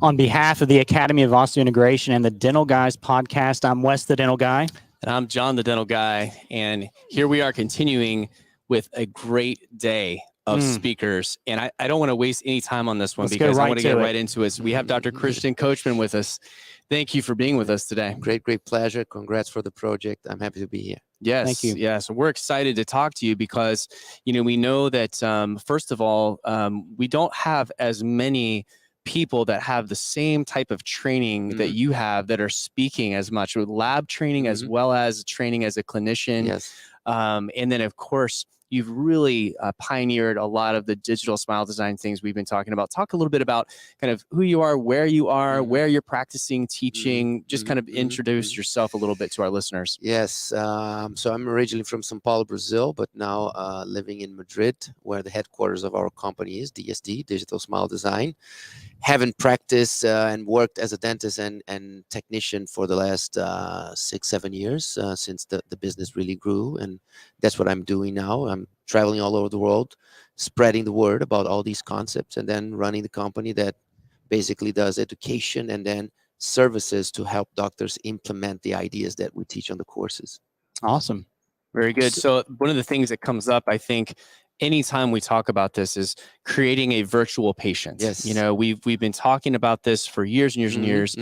On behalf of the Academy of Osseointegration and the Dental Guys podcast, I'm Wes, the Dental Guy. And I'm John, the Dental Guy. And here we are continuing with a great day of speakers. And I don't want to waste any time on this one because I want to get right into it. So we have Dr. Christian Coachman with us. Thank you for being with us today. Great pleasure. Congrats for the project. I'm happy to be here. Yes. Thank you. Yeah. So we're excited to talk to you because, we know that, first of all, we don't have as many people that have the same type of training that you have that are speaking as much with lab training as well as training as a clinician. Yes. And then, of course, you've really pioneered a lot of the digital smile design things we've been talking about. Talk a little bit about kind of who you are, where you're practicing, teaching, just kind of introduce yourself a little bit to our listeners. Yes. So I'm originally from São Paulo, Brazil, but now living in Madrid, where the headquarters of our company is, DSD, Digital Smile Design. Haven't practiced and worked as a dentist and technician for the last 6-7 years since the business really grew. And that's what I'm doing now. I'm traveling all over the world, spreading the word about all these concepts, and then running the company that basically does education and then services to help doctors implement the ideas that we teach on the courses. Awesome. Very good. So one of the things that comes up, I think, anytime we talk about this is creating a virtual patient. Yes. We've been talking about this for years and years and years.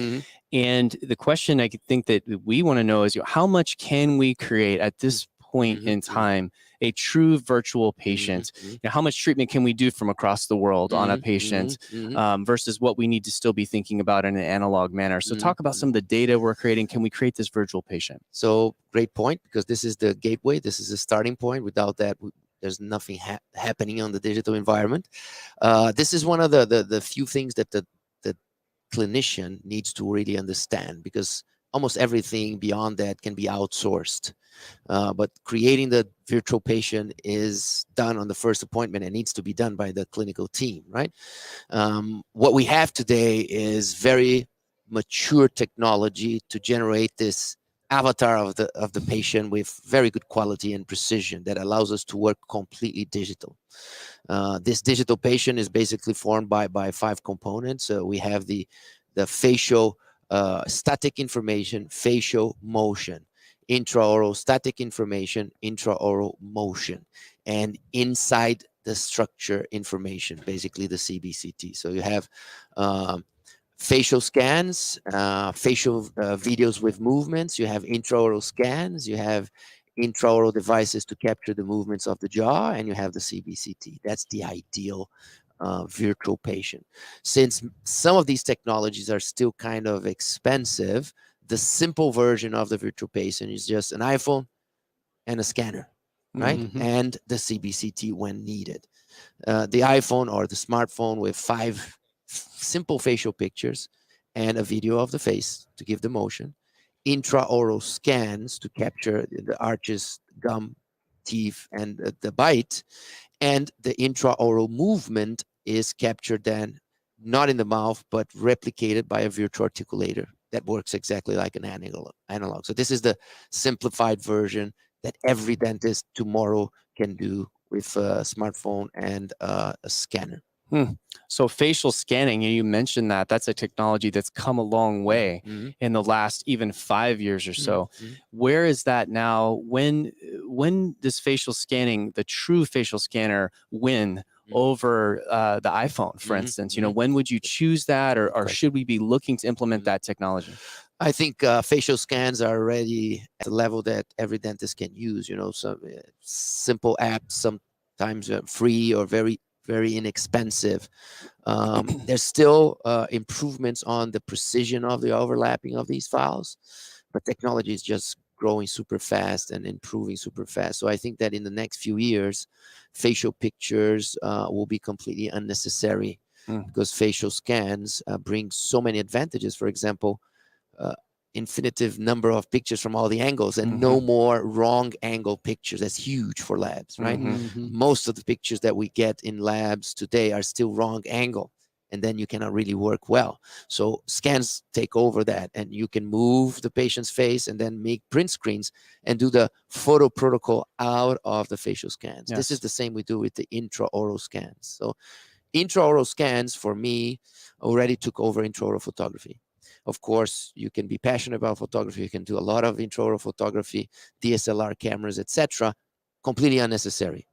And the question I think that we want to know is, how much can we create at this point in time a true virtual patient? How much treatment can we do from across the world on a patient versus what we need to still be thinking about in an analog manner? So talk about some of the data we're creating. Can we create this virtual patient? So great point, because this is the gateway. This is the starting point. Without that, there's nothing happening on the digital environment. This is one of the few things that the clinician needs to really understand, because almost everything beyond that can be outsourced. But creating the virtual patient is done on the first appointment and needs to be done by the clinical team, right? What we have today is very mature technology to generate this avatar of the patient with very good quality and precision that allows us to work completely digital. This digital patient is basically formed by 5 components. We have the facial static information, facial motion, intraoral static information, intraoral motion, and inside the structure information, basically the CBCT. So you have facial scans, facial videos with movements, you have intraoral scans, you have intraoral devices to capture the movements of the jaw, and you have the CBCT. That's the ideal virtual patient. Since some of these technologies are still kind of expensive, the simple version of the virtual patient is just an iPhone and a scanner, right? And the CBCT when needed. The iPhone or the smartphone with 5 simple facial pictures and a video of the face to give the motion, intraoral scans to capture the arches, gum, teeth, and the bite, and the intraoral movement is captured then not in the mouth but replicated by a virtual articulator that works exactly like an analog. So this is the simplified version that every dentist tomorrow can do with a smartphone and a scanner. So facial scanning, you mentioned that's a technology that's come a long way in the last even 5 years or so. Where is that now? When does facial scanning, the true facial scanner, win over the iPhone, for instance? When would you choose that, or should we be looking to implement that technology? I think facial scans are already at a level that every dentist can use. Some simple apps, sometimes free or very inexpensive. There's still improvements on the precision of the overlapping of these files, but technology is just growing super fast and improving super fast. So I think that in the next few years, facial pictures will be completely unnecessary because facial scans bring so many advantages. For example, infinitive number of pictures from all the angles and no more wrong angle pictures. That's huge for labs, right? Most of the pictures that we get in labs today are still wrong angle, and then you cannot really work well. So scans take over that, and you can move the patient's face and then make print screens and do the photo protocol out of the facial scans. This is the same we do with the intraoral scans. So intraoral scans for me already took over intraoral photography. Of course, you can be passionate about photography. You can do a lot of intraoral photography, DSLR cameras, etc. Completely unnecessary.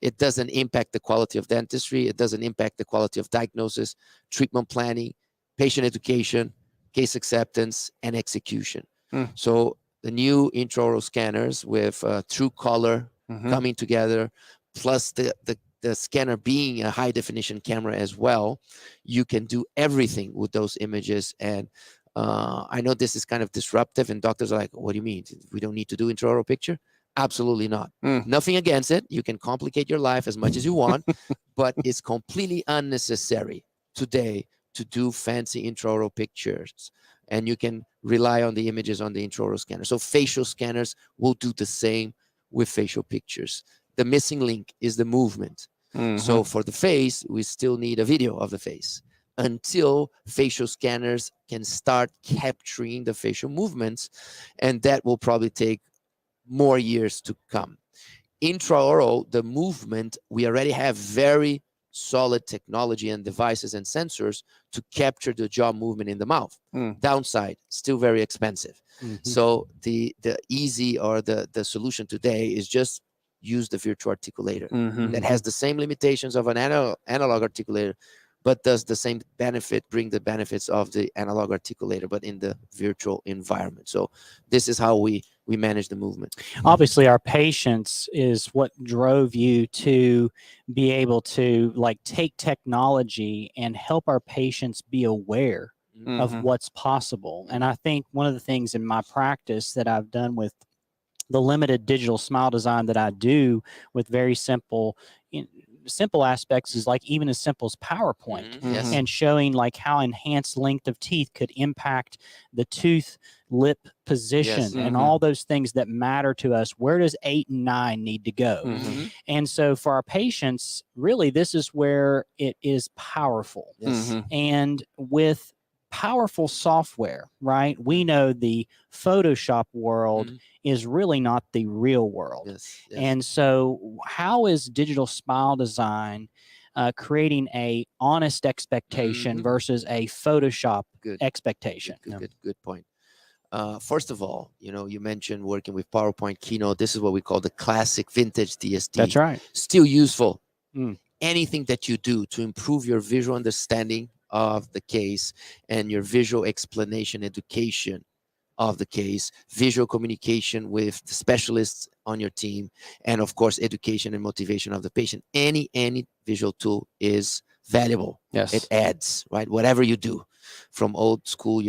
It doesn't impact the quality of dentistry. It doesn't impact the quality of diagnosis, treatment planning, patient education, case acceptance, and execution. So the new intraoral scanners with true color coming together, plus the scanner being a high definition camera as well, you can do everything with those images. And I know this is kind of disruptive, and doctors are like, what do you mean? We don't need to do intraoral picture? Absolutely not. Nothing against it. You can complicate your life as much as you want, but it's completely unnecessary today to do fancy intraoral pictures. And you can rely on the images on the intraoral scanner. So facial scanners will do the same with facial pictures. The missing link is the movement. So for the face, we still need a video of the face until facial scanners can start capturing the facial movements. And that will probably take more years to come. Intraoral, the movement, we already have very solid technology and devices and sensors to capture the jaw movement in the mouth. Downside, still very expensive. So the easy or the solution today is just use the virtual articulator that has the same limitations of an analog articulator, but does the same bring the benefits of the analog articulator, but in the virtual environment. So this is how we manage the movement. Obviously, our patience is what drove you to be able to like take technology and help our patients be aware of what's possible. And I think one of the things in my practice that I've done with the limited digital smile design that I do with very simple aspects is like even as simple as PowerPoint and showing like how enhanced length of teeth could impact the tooth lip position and all those things that matter to us. Where does 8 and 9 need to go? And so for our patients, really, this is where it is powerful. And with powerful software, right? We know the Photoshop world is really not the real world. And so how is digital smile design creating a honest expectation versus a Photoshop expectation? Good point. First of all, you mentioned working with PowerPoint Keynote. This is what we call the classic vintage DSD. That's right. Still useful. Anything that you do to improve your visual understanding of the case and your visual explanation education of the case, visual communication with the specialists on your team, and of course education and motivation of the patient, any visual tool is valuable. It adds, right? Whatever you do, from old school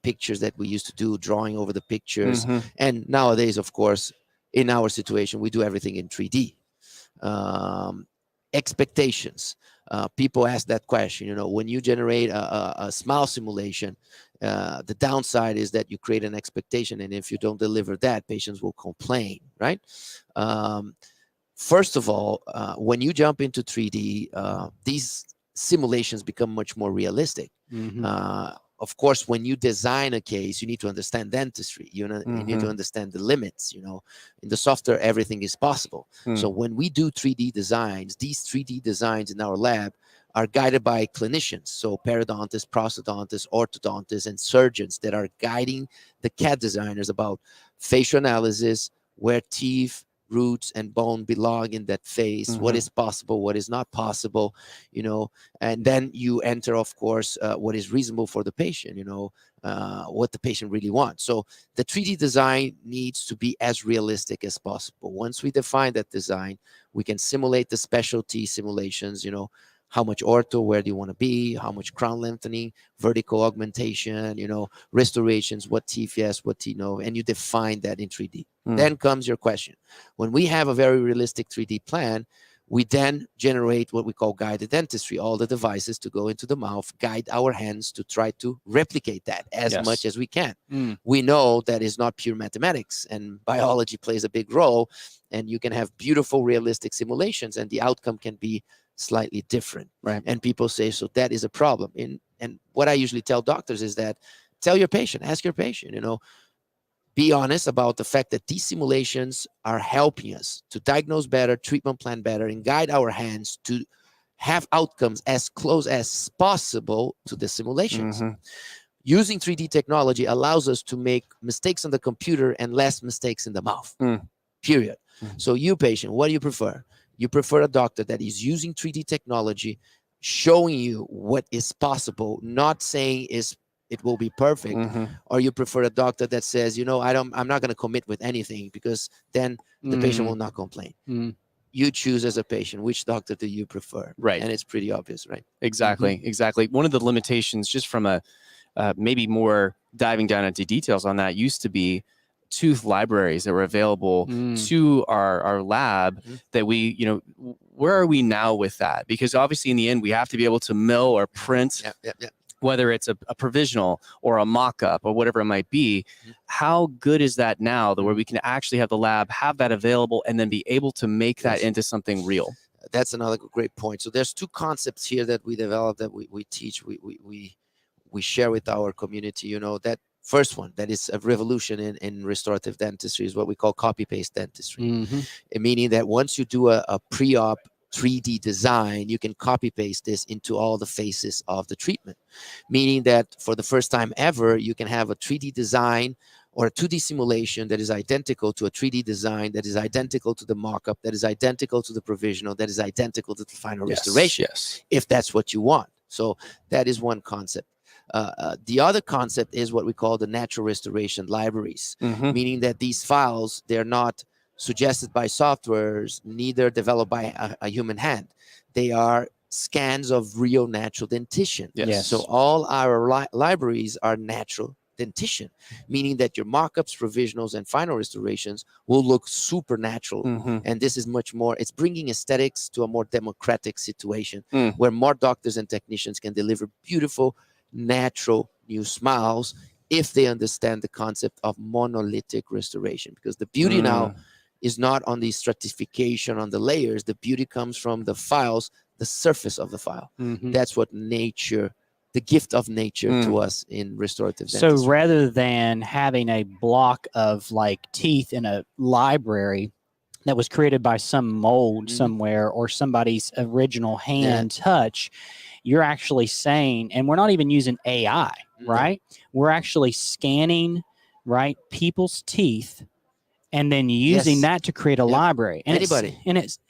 pictures that we used to do, drawing over the pictures, and nowadays, of course, in our situation, we do everything in 3D. Expectations. People ask that question, when you generate a smile simulation, the downside is that you create an expectation, and if you don't deliver that, patients will complain, right? First of all, when you jump into 3D, these simulations become much more realistic. Of course, when you design a case, you need to understand dentistry. You need to understand the limits. In the software, everything is possible. So when we do 3D designs, these 3D designs in our lab are guided by clinicians. So periodontists, prosthodontists, orthodontists, and surgeons that are guiding the CAD designers about facial analysis, where teeth, roots, and bone belong in that face, what is possible, what is not possible, and then you enter, of course, what is reasonable for the patient, what the patient really wants. So the 3D design needs to be as realistic as possible. Once we define that design, we can simulate the specialty simulations, how much ortho, where do you want to be, how much crown lengthening, vertical augmentation, restorations, what teeth yes, what teeth no, and you define that in 3D. Then comes your question. When we have a very realistic 3D plan, we then generate what we call guided dentistry, all the devices to go into the mouth, guide our hands to try to replicate that as much as we can. We know that is not pure mathematics, and biology plays a big role, and you can have beautiful, realistic simulations, and the outcome can be slightly different. Right. And people say, so that is a problem. And what I usually tell doctors is that tell your patient, ask your patient, be honest about the fact that these simulations are helping us to diagnose better, treatment plan better, and guide our hands to have outcomes as close as possible to the simulations. Mhm. Using 3D technology allows us to make mistakes on the computer and less mistakes in the mouth. Period. So you patient, what do you prefer? You prefer a doctor that is using 3D technology, showing you what is possible, not saying it will be perfect, or you prefer a doctor that says, you know, I'm not going to commit with anything, because then the patient will not complain. You choose as a patient, which doctor do you prefer? Right. And it's pretty obvious, right? Exactly. Exactly. One of the limitations, just from a maybe more diving down into details on that, used to be tooth libraries that were available to our lab that we, you know, where are we now with that? Because obviously in the end, we have to be able to mill or print, whether it's a provisional or a mock-up or whatever it might be. How good is that now, where we can actually have the lab have that available and then be able to make that into something real? That's another great point. So there's two concepts here that we developed, that we teach, we share with our community. You know, that first one, that is a revolution in restorative dentistry, is what we call copy-paste dentistry. Meaning that once you do a pre-op 3D design, you can copy-paste this into all the phases of the treatment. Meaning that for the first time ever, you can have a 3D design or a 2D simulation that is identical to a 3D design, that is identical to the mock-up, that is identical to the provisional, that is identical to the final restoration, if that's what you want. So that is one concept. The other concept is what we call the natural restoration libraries, meaning that these files, they're not suggested by softwares, neither developed by a human hand. They are scans of real natural dentition. So all our libraries are natural dentition, meaning that your mock-ups, provisionals, and final restorations will look supernatural. And this is much more, it's bringing aesthetics to a more democratic situation, where more doctors and technicians can deliver beautiful, natural new smiles if they understand the concept of monolithic restoration. Because the beauty now is not on the stratification, on the layers. The beauty comes from the files, the surface of the file. That's what nature, the gift of nature to us in restorative dentistry. So rather than having a block of like teeth in a library that was created by some mold somewhere or somebody's original hand touch, you're actually saying, and we're not even using AI, right? We're actually scanning, right, people's teeth, and then using that to create a library. And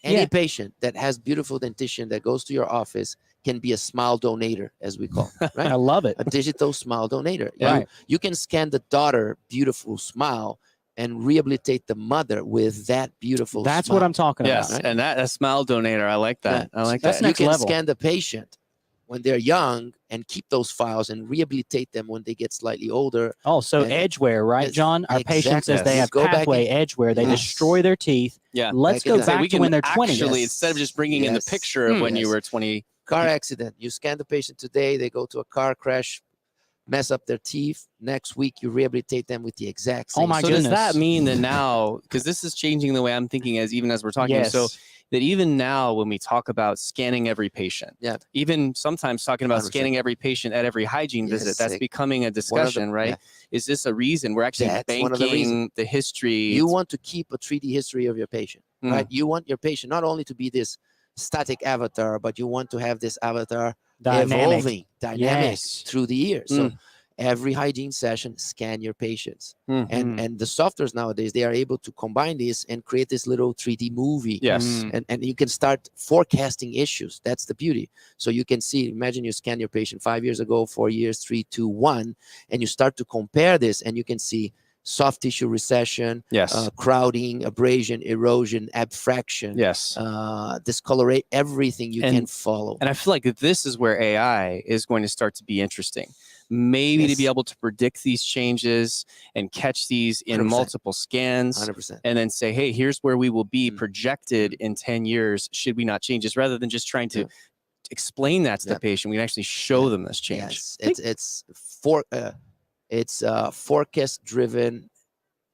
any patient that has beautiful dentition that goes to your office can be a smile donator, as we call it, right? I love it. A digital smile donator. Right. You can scan the daughter beautiful smile and rehabilitate the mother with that beautiful That's smile. what I'm talking about. Right? And that a smile donator, I like that. I like That's that. You can level. scan the patient when they're young and keep those files and rehabilitate them when they get slightly older. Oh, so edgeware, right, John? Our patients, as they have pathway edgeware, they destroy their teeth. Let's go back to when they're 20. Actually, instead of just bringing in the picture of when you were 20. Car accident. You scan the patient today, they go to a car crash, mess up their teeth. Next week, you rehabilitate them with the exact same. Oh my so goodness. Does that mean that now, because this is changing the way I'm thinking as we're talking, so that even now when we talk about scanning every patient, even sometimes talking about 100%. Scanning every patient at every hygiene visit, that's becoming a discussion, right? Is this a reason we're actually banking the history? You want to keep a 3D history of your patient, right? You want your patient not only to be this static avatar, but you want to have this avatar evolving, dynamic through the years. So every hygiene session, scan your patients. And the softwares nowadays, they are able to combine this and create this little 3D movie. And you can start forecasting issues. That's the beauty. So you can see, imagine you scan your patient 5 years ago, 4 years, 3, 2, 1, and you start to compare this, and you can see soft tissue recession, crowding, abrasion, erosion, abfraction, discolorate, everything you can follow. And I feel like this is where AI is going to start to be interesting. Maybe to be able to predict these changes and catch these in 100%. Multiple scans 100%. And then say, hey, here's where we will be projected in 10 years should we not change this, rather than just trying to explain that to the patient. We can actually show them this change. It's forecast-driven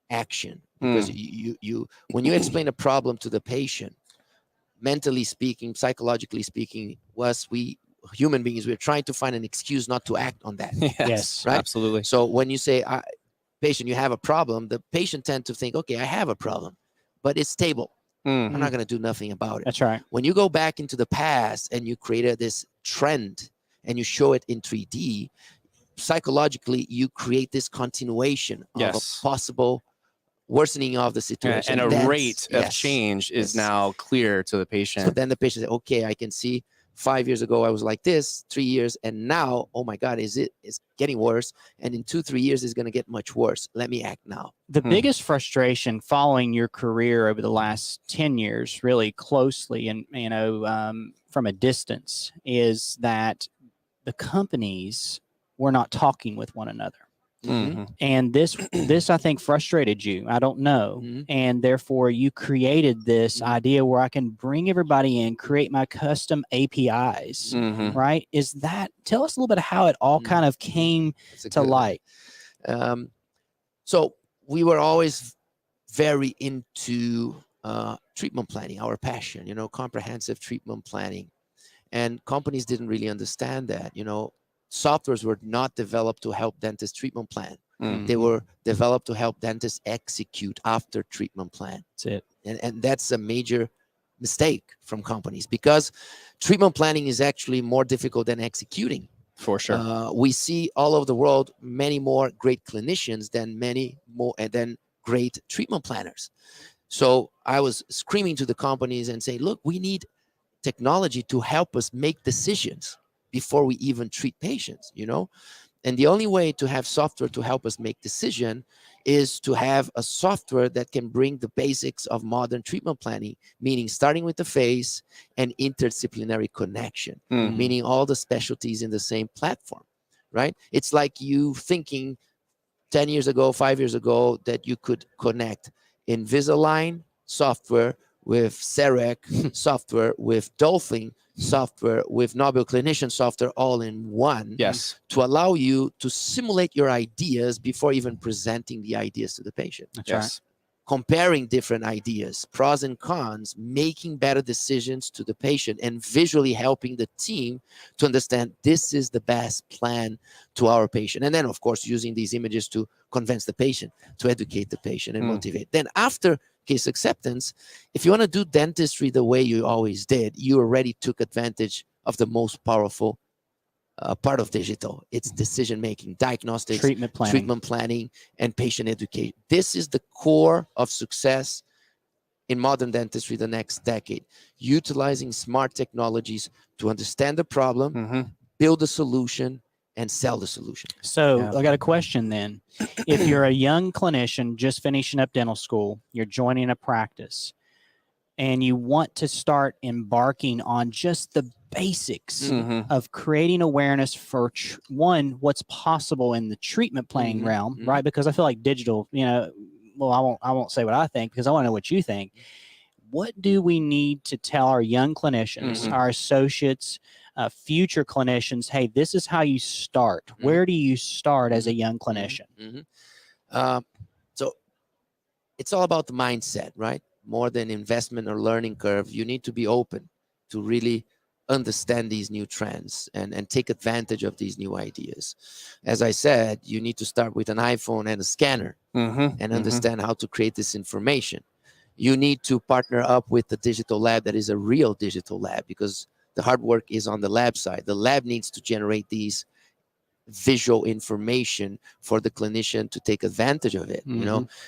action, because you when you explain a problem to the patient, mentally speaking, psychologically speaking, we human beings, we're trying to find an excuse not to act on that. Right? Absolutely. So when you say, patient, you have a problem, the patient tend to think, okay, I have a problem, but it's stable. I'm not going to do nothing about it. That's right. When you go back into the past and you created this trend and you show it in 3D, psychologically, you create this continuation of a possible worsening of the situation. And a rate of change is now clear to the patient. So then the patient says, okay, I can see 5 years ago I was like this, 3 years, and now, oh my God, it's getting worse. And in 2-3 years, it's going to get much worse. Let me act now. The biggest frustration following your career over the last 10 years, really closely, and from a distance, is that the companies were not talking with one another. And this I think frustrated you. I don't know. And therefore you created this idea where I can bring everybody in, create my custom APIs, right? Tell us a little bit of how it all kind of came to light. So we were always very into treatment planning, our passion, comprehensive treatment planning. And companies didn't really understand that, softwares were not developed to help dentists treatment plan. They were developed to help dentists execute after treatment plan. That's it. And that's a major mistake from companies, because treatment planning is actually more difficult than executing. For sure. We see all over the world many more great clinicians than great treatment planners. So I was screaming to the companies and saying, look, we need technology to help us make decisions before we even treat patients, And the only way to have software to help us make decision is to have a software that can bring the basics of modern treatment planning, meaning starting with the face and interdisciplinary connection, meaning all the specialties in the same platform, right? It's like you thinking 10 years ago, 5 years ago, that you could connect Invisalign software with CEREC software, with Dolphin software, with Nobel Clinician software, all in one. Yes. To allow you to simulate your ideas before even presenting the ideas to the patient. That's right. Comparing different ideas, pros and cons, making better decisions to the patient, and visually helping the team to understand this is the best plan to our patient. And then, of course, using these images to convince the patient, to educate the patient and motivate. Then after case acceptance, if you want to do dentistry the way you always did, you already took advantage of the most powerful part of digital. It's decision-making, diagnostics, treatment planning, and patient education. This is the core of success in modern dentistry the next decade. Utilizing smart technologies to understand the problem, build a solution, and sell the solution. So I got a question then. If you're a young clinician just finishing up dental school, you're joining a practice, and you want to start embarking on just the basics of creating awareness for what's possible in the treatment planning realm, right? Because I feel like digital, well, I won't say what I think, because I want to know what you think. What do we need to tell our young clinicians, our associates, future clinicians, hey, this is how you start. Where do you start as a young clinician? So it's all about the mindset, right? More than investment or learning curve. You need to be open to really understand these new trends and take advantage of these new ideas. As I said, you need to start with an iPhone and a scanner and understand how to create this information. You need to partner up with the digital lab that is a real digital lab, because the hard work is on the lab side. The lab needs to generate these visual information for the clinician to take advantage of it.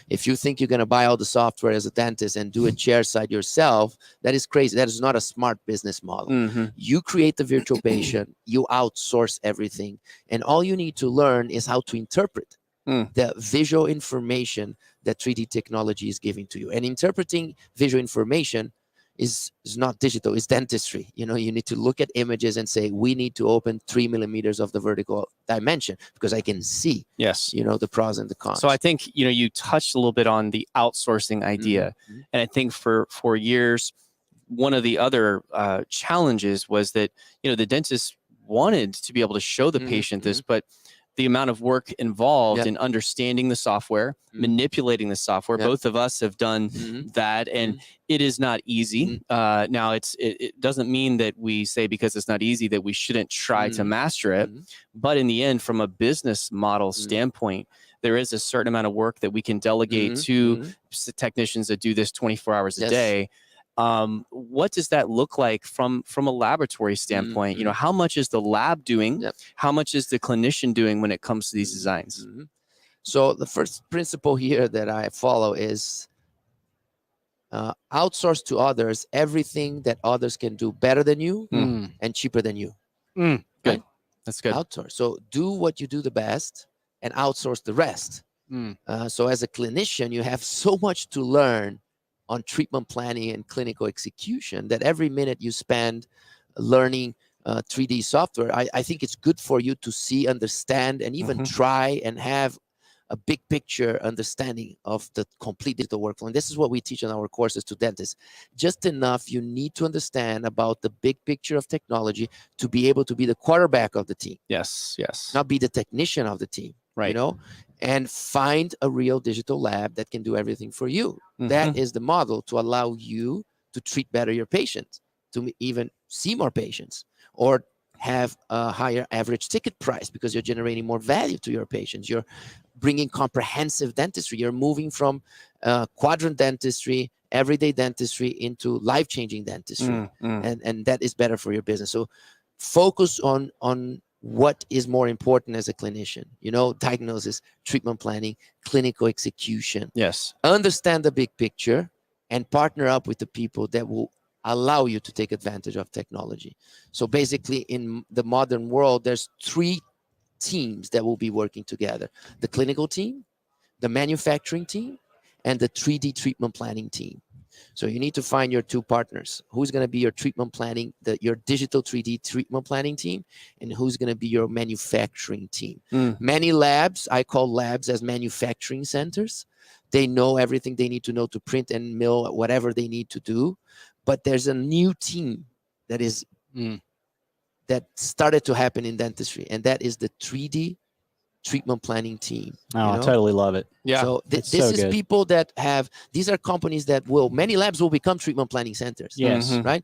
If you think you're going to buy all the software as a dentist and do it chairside yourself, that is crazy. That is not a smart business model. You create the virtual patient, you outsource everything, and all you need to learn is how to interpret the visual information that 3D technology is giving to you. And interpreting visual information is not digital, it's dentistry. You need to look at images and say, we need to open 3 millimeters of the vertical dimension, because I can see, the pros and the cons. So I think, you touched a little bit on the outsourcing idea. And I think for years, one of the other challenges was that, the dentist wanted to be able to show the patient this, but the amount of work involved in understanding the software, manipulating the software. Both of us have done that, and it is not easy. Now, it doesn't mean that we say because it's not easy that we shouldn't try to master it. But in the end, from a business model standpoint, there is a certain amount of work that we can delegate to technicians that do this 24 hours a day. what does that look like from a laboratory standpoint? You know, how much is the lab doing? Yep. How much is the clinician doing when it comes to these designs? So the first principle here that I follow is outsource to others everything that others can do better than you and cheaper than you. Good. Right? That's good. Outsource. So do what you do the best and outsource the rest. So as a clinician, you have so much to learn on treatment planning and clinical execution that every minute you spend learning 3D software, I think it's good for you to see, understand, and even try and have a big picture understanding of the complete digital workflow. And this is what we teach in our courses to dentists. Just enough you need to understand about the big picture of technology to be able to be the quarterback of the team. Yes. Not be the technician of the team. Right. You know, and find a real digital lab that can do everything for you. That is the model to allow you to treat better your patients, to even see more patients, or have a higher average ticket price because you're generating more value to your patients. You're bringing comprehensive dentistry. You're moving from quadrant dentistry, everyday dentistry, into life-changing dentistry. And that is better for your business. So focus on what is more important as a clinician, you know, diagnosis, treatment planning, clinical execution. Yes. Understand the big picture and partner up with the people that will allow you to take advantage of technology. So basically in the modern world, there's 3 teams that will be working together: the clinical team, the manufacturing team, and the 3D treatment planning team. So you need to find your 2 partners. Who's going to be your treatment planning, your digital 3D treatment planning team, and who's going to be your manufacturing team. Many labs, I call labs as manufacturing centers. They know everything they need to know to print and mill whatever they need to do. But there's a new team that is that started to happen in dentistry, and that is the 3D treatment planning team. Oh, I totally love it. Yeah. So this so is good. people that have, these are companies that many labs will become treatment planning centers. Yes. Right?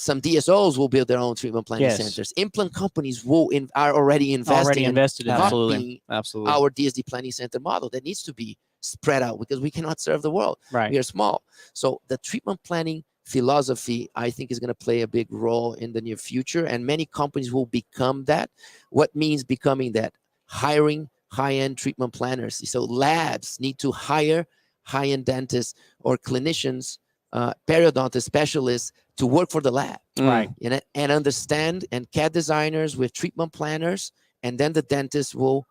Some DSOs will build their own treatment planning centers. Implant companies are already investing in that. Absolutely. Our DSD planning center model that needs to be spread out because we cannot serve the world. Right. We are small. So the treatment planning philosophy, I think, is going to play a big role in the near future, and many companies will become that. What means becoming that? Hiring high-end treatment planners. So labs need to hire high-end dentists or clinicians, periodontist specialists to work for the lab. Right. And understand, and CAD designers with treatment planners, and then the dentist will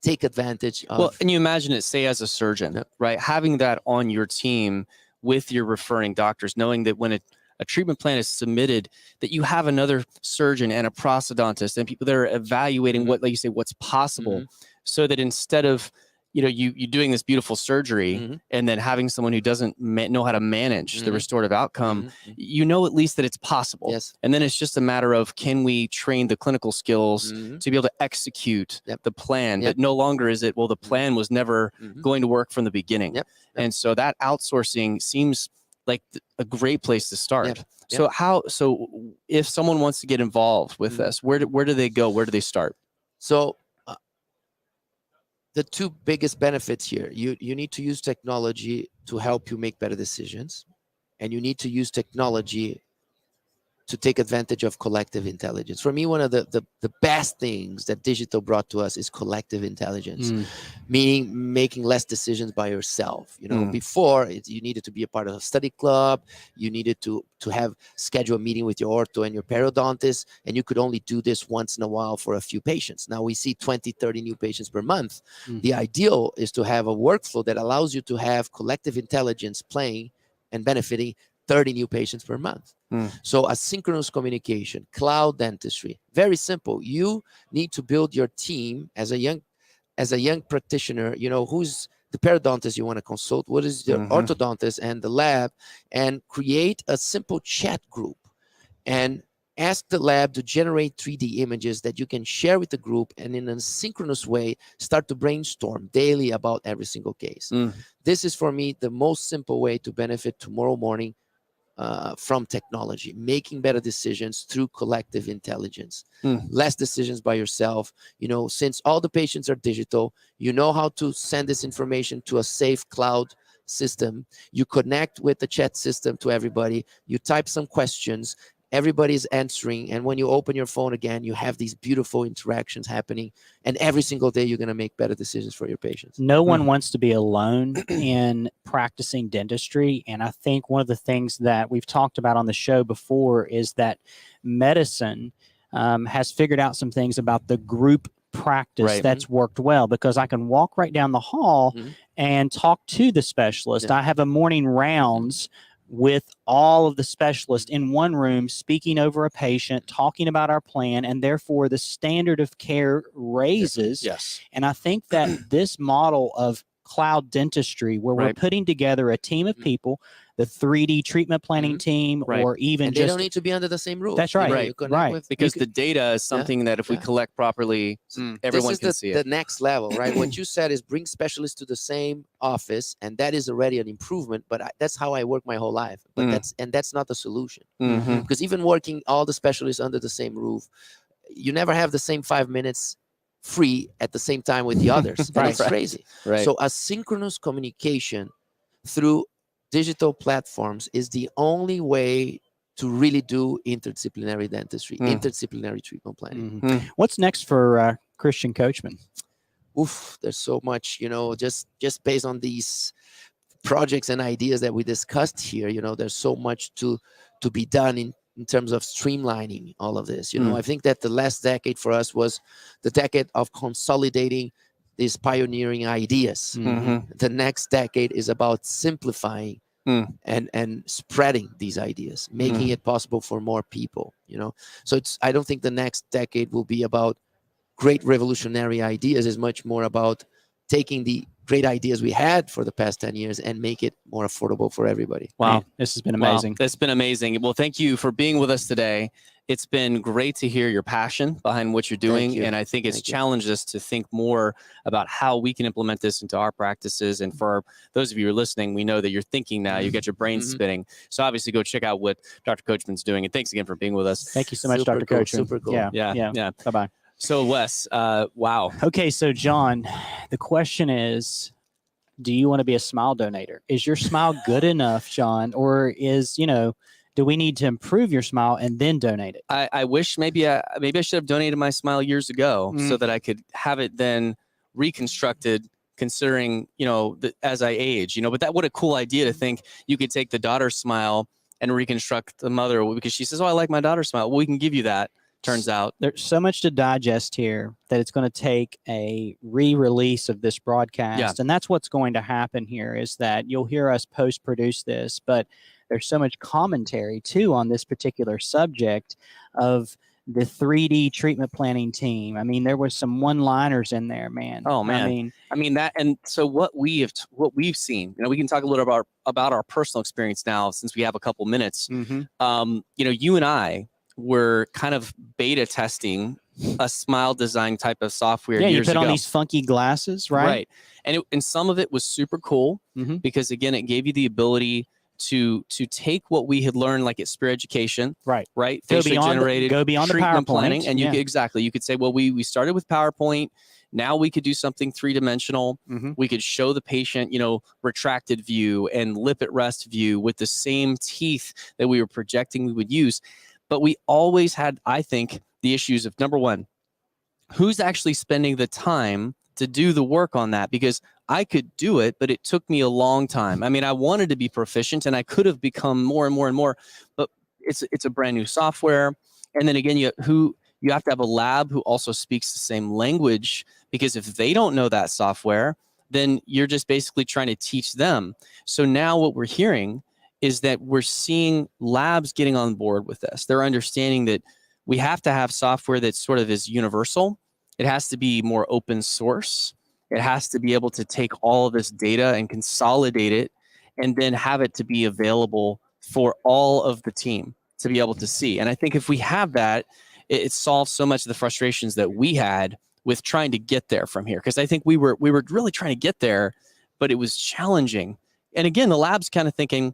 take advantage of. Well, and you imagine it, say, as a surgeon, right? Having that on your team with your referring doctors, knowing that when a treatment plan is submitted, that you have another surgeon and a prosthodontist and people that are evaluating what, like you say, what's possible, so that instead of, you know, you doing this beautiful surgery and then having someone who doesn't know how to manage the restorative outcome, you know, at least that it's possible. Yes. And then it's just a matter of, can we train the clinical skills to be able to execute the plan? But no longer is it, well, the plan was never going to work from the beginning. And so that outsourcing seems like a great place to start. So so if someone wants to get involved with this, where do they go? Where do they start? So the 2 biggest benefits here, you need to use technology to help you make better decisions, and you need to use technology to take advantage of collective intelligence. For me, one of the best things that digital brought to us is collective intelligence, meaning making less decisions by yourself. You know, before you needed to be a part of a study club, you needed to have schedule a meeting with your ortho and your periodontist, and you could only do this once in a while for a few patients. Now we see 20, 30 new patients per month. The ideal is to have a workflow that allows you to have collective intelligence playing and benefiting 30 new patients per month. So asynchronous communication, cloud dentistry, very simple. You need to build your team as a young practitioner. You know, who's the periodontist you want to consult, what is the orthodontist and the lab, and create a simple chat group and ask the lab to generate 3D images that you can share with the group, and in a synchronous way start to brainstorm daily about every single case. This is, for me, the most simple way to benefit tomorrow morning from technology, making better decisions through collective intelligence. Less decisions by yourself. You know, since all the patients are digital, you know how to send this information to a safe cloud system. You connect with the chat system to everybody. You type some questions. Everybody's answering. And when you open your phone again, you have these beautiful interactions happening. And every single day, you're going to make better decisions for your patients. No one wants to be alone in practicing dentistry. And I think one of the things that we've talked about on the show before is that medicine has figured out some things about the group practice that's worked well, because I can walk right down the hall and talk to the specialist. I have a morning rounds with all of the specialists in one room, speaking over a patient, talking about our plan, and therefore the standard of care raises. Yes. And I think that this model of cloud dentistry, where we're putting together a team of people, the 3D treatment planning team, or even and they don't need to be under the same roof. That's right. Because the data is something that if we collect properly, everyone can see it. The next level, right? What you said is bring specialists to the same office, and that is already an improvement. But that's how I work my whole life. But that's not the solution. Because even working all the specialists under the same roof, you never have the same 5 minutes free at the same time with the others. It's crazy. So asynchronous communication through digital platforms is the only way to really do interdisciplinary dentistry, interdisciplinary treatment planning. What's next for Christian Coachman? Oof, there's so much, just based on these projects and ideas that we discussed here, there's so much to be done in terms of streamlining all of this. I think that the last decade for us was the decade of consolidating these pioneering ideas. The next decade is about simplifying and spreading these ideas, making it possible for more people. So I don't think the next decade will be about great revolutionary ideas. It's much more about taking the great ideas we had for the past 10 years and make it more affordable for everybody. Wow. Man, this has been amazing. It's been amazing. Well, thank you for being with us today. It's been great to hear your passion behind what you're doing. And I think it's challenged us to think more about how we can implement this into our practices. And for those of you who are listening, we know that you're thinking now, you get your brain spinning. So obviously go check out what Dr. Coachman's doing. And thanks again for being with us. Thank you so much, Dr. Coachman. Super cool. Yeah. Bye-bye. So Wes, wow. Okay, so John, the question is, do you want to be a smile donator? Is your smile good enough, John? Or is, do we need to improve your smile and then donate it? I wish maybe I should have donated my smile years ago so that I could have it then reconstructed, considering, as I age, but what a cool idea to think you could take the daughter's smile and reconstruct the mother, because she says, oh, I like my daughter's smile. Well, we can give you that. Turns out there's so much to digest here that it's going to take a re-release of this broadcast. And that's what's going to happen here, is that you'll hear us post-produce this, but there's so much commentary too on this particular subject of the 3D treatment planning team. I mean, there was some one-liners in there, man. Oh man. I mean that. And so what we've seen, we can talk a little about our personal experience now, since we have a couple minutes. You and I were kind of beta testing a smile design type of software. Yeah, years you put ago. on these funky glasses, right? Right. And some of it was super cool because, again, it gave you the ability to take what we had learned, like at Spirit Education, right? Go beyond the PowerPoint planning, and you could say, well, we started with PowerPoint. Now we could do something 3-dimensional. We could show the patient, retracted view and lip at rest view with the same teeth that we were projecting we would use. But we always had, I think, the issues of, number one, who's actually spending the time to do the work on that? Because I could do it, but it took me a long time. I mean, I wanted to be proficient, and I could have become more and more and more, but it's a brand new software. And then again, you have to have a lab who also speaks the same language, because if they don't know that software, then you're just basically trying to teach them. So now what we're hearing is that we're seeing labs getting on board with this. They're understanding that we have to have software that sort of is universal. It has to be more open source. It has to be able to take all of this data and consolidate it, and then have it to be available for all of the team to be able to see. And I think if we have that, it solves so much of the frustrations that we had with trying to get there from here. Because I think we were really trying to get there, but it was challenging. And again, the lab's kind of thinking,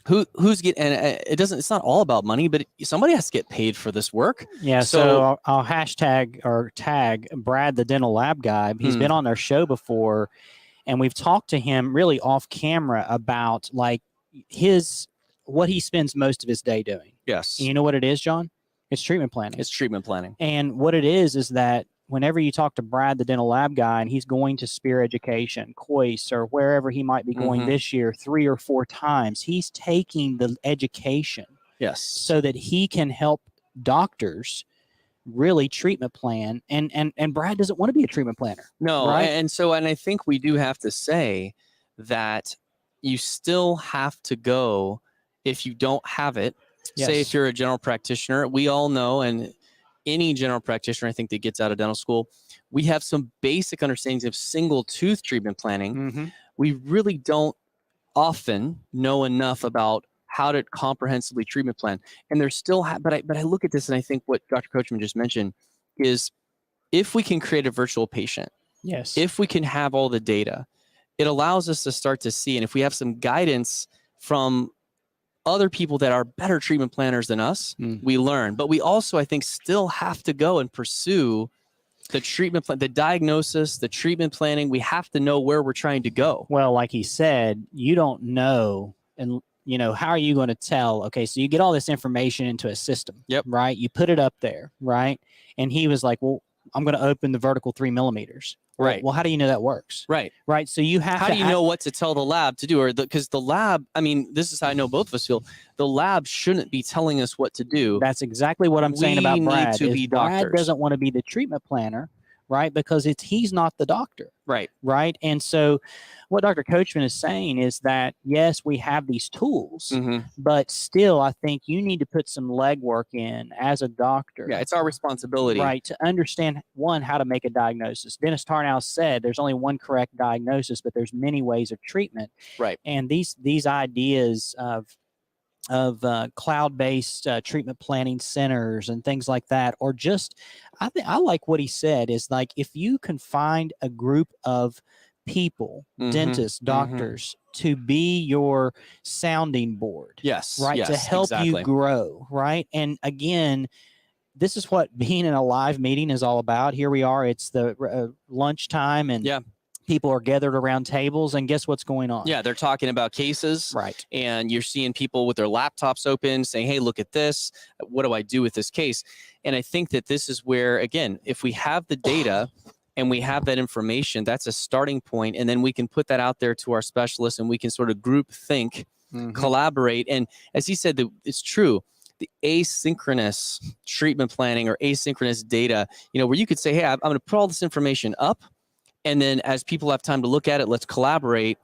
who's getting, and it's not all about money, but somebody has to get paid for this work. Yeah. So I'll hashtag or tag Brad, the dental lab guy. He's been on our show before, and we've talked to him really off camera about like what he spends most of his day doing. Yes. And you know what it is, John? It's treatment planning. It's treatment planning. And what it is that whenever you talk to Brad, the dental lab guy, and he's going to Spear Education, Coyce, or wherever he might be going this year 3 or 4 times, he's taking the education. Yes. So that he can help doctors really treatment plan. And Brad doesn't want to be a treatment planner. No. Right? And I think we do have to say that you still have to go if you don't have it. Yes. Say if you're a general practitioner, we all know, and any general practitioner, I think, that gets out of dental school, we have some basic understandings of single tooth treatment planning. We really don't often know enough about how to comprehensively treatment plan. And there's still, but I look at this and I think what Dr. Coachman just mentioned is if we can create a virtual patient, yes, if we can have all the data, it allows us to start to see, and if we have some guidance from other people that are better treatment planners than us, we learn. But we also, I think, still have to go and pursue the treatment plan, the diagnosis, the treatment planning. We have to know where we're trying to go. Well, like he said, you don't know, and how are you going to tell? Okay, so you get all this information into a system, right? You put it up there, right? And he was like, well, I'm going to open the vertical 3 millimeters. Right. Well, how do you know that works? Right. Right. So you have how do you know what to tell the lab to do? Or because the lab, I mean, this is how I know both of us feel. The lab shouldn't be telling us what to do. That's exactly what I'm saying about Brad. We need to be doctors. Brad doesn't want to be the treatment planner, right? Because he's not the doctor. Right. Right. And so what Dr. Coachman is saying is that, yes, we have these tools, but still, I think you need to put some legwork in as a doctor. Yeah, it's our responsibility. Right. To understand, one, how to make a diagnosis. Dennis Tarnow said there's only one correct diagnosis, but there's many ways of treatment. Right. And these ideas of cloud-based treatment planning centers and things like that, or just, I like what he said is like, if you can find a group of people, dentists, doctors, to be your sounding board. Yes. Right. Yes, to help you grow. Right. And again, this is what being in a live meeting is all about. Here we are. It's the lunchtime and people are gathered around tables, and guess what's going on? Yeah, they're talking about cases. Right. And you're seeing people with their laptops open saying, hey, look at this. What do I do with this case? And I think that this is where, again, if we have the data and we have that information, that's a starting point. And then we can put that out there to our specialists and we can sort of group think, collaborate. And as he said, it's true. The asynchronous treatment planning or asynchronous data, where you could say, hey, I'm going to put all this information up. And then as people have time to look at it, let's collaborate.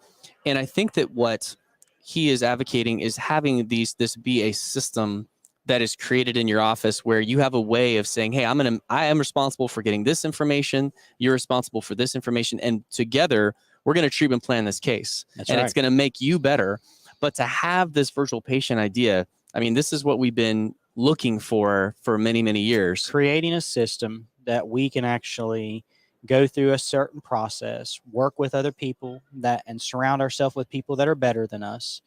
And I think that what he is advocating is having this be a system that is created in your office where you have a way of saying, hey, I am responsible for getting this information. You're responsible for this information. And together, we're going to treatment plan this case. That's and right. It's going to make you better. But to have this virtual patient idea, I mean, this is what we've been looking for many, many years. Creating a system that we can actually go through a certain process, work with other people and surround ourselves with people that are better than us,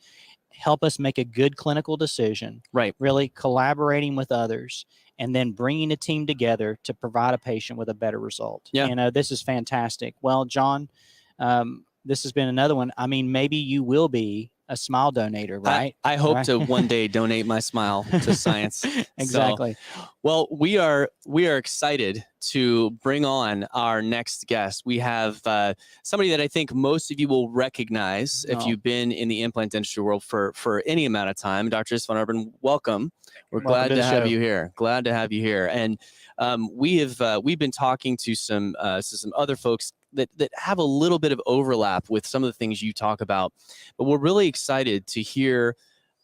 help us make a good clinical decision, right? Really collaborating with others, and then bringing a team together to provide a patient with a better result. Yeah. This is fantastic. Well, John, this has been another one. I mean, maybe you will be a smile donator, right? I hope to one day donate my smile to science. Exactly. So, well, we are excited to bring on our next guest. We have somebody that I think most of you will recognize if you've been in the implant dentistry world for any amount of time. Dr. Van Urban, welcome. We're glad to have you here. Glad to have you here. And we've been talking to some other folks that have a little bit of overlap with some of the things you talk about, but we're really excited to hear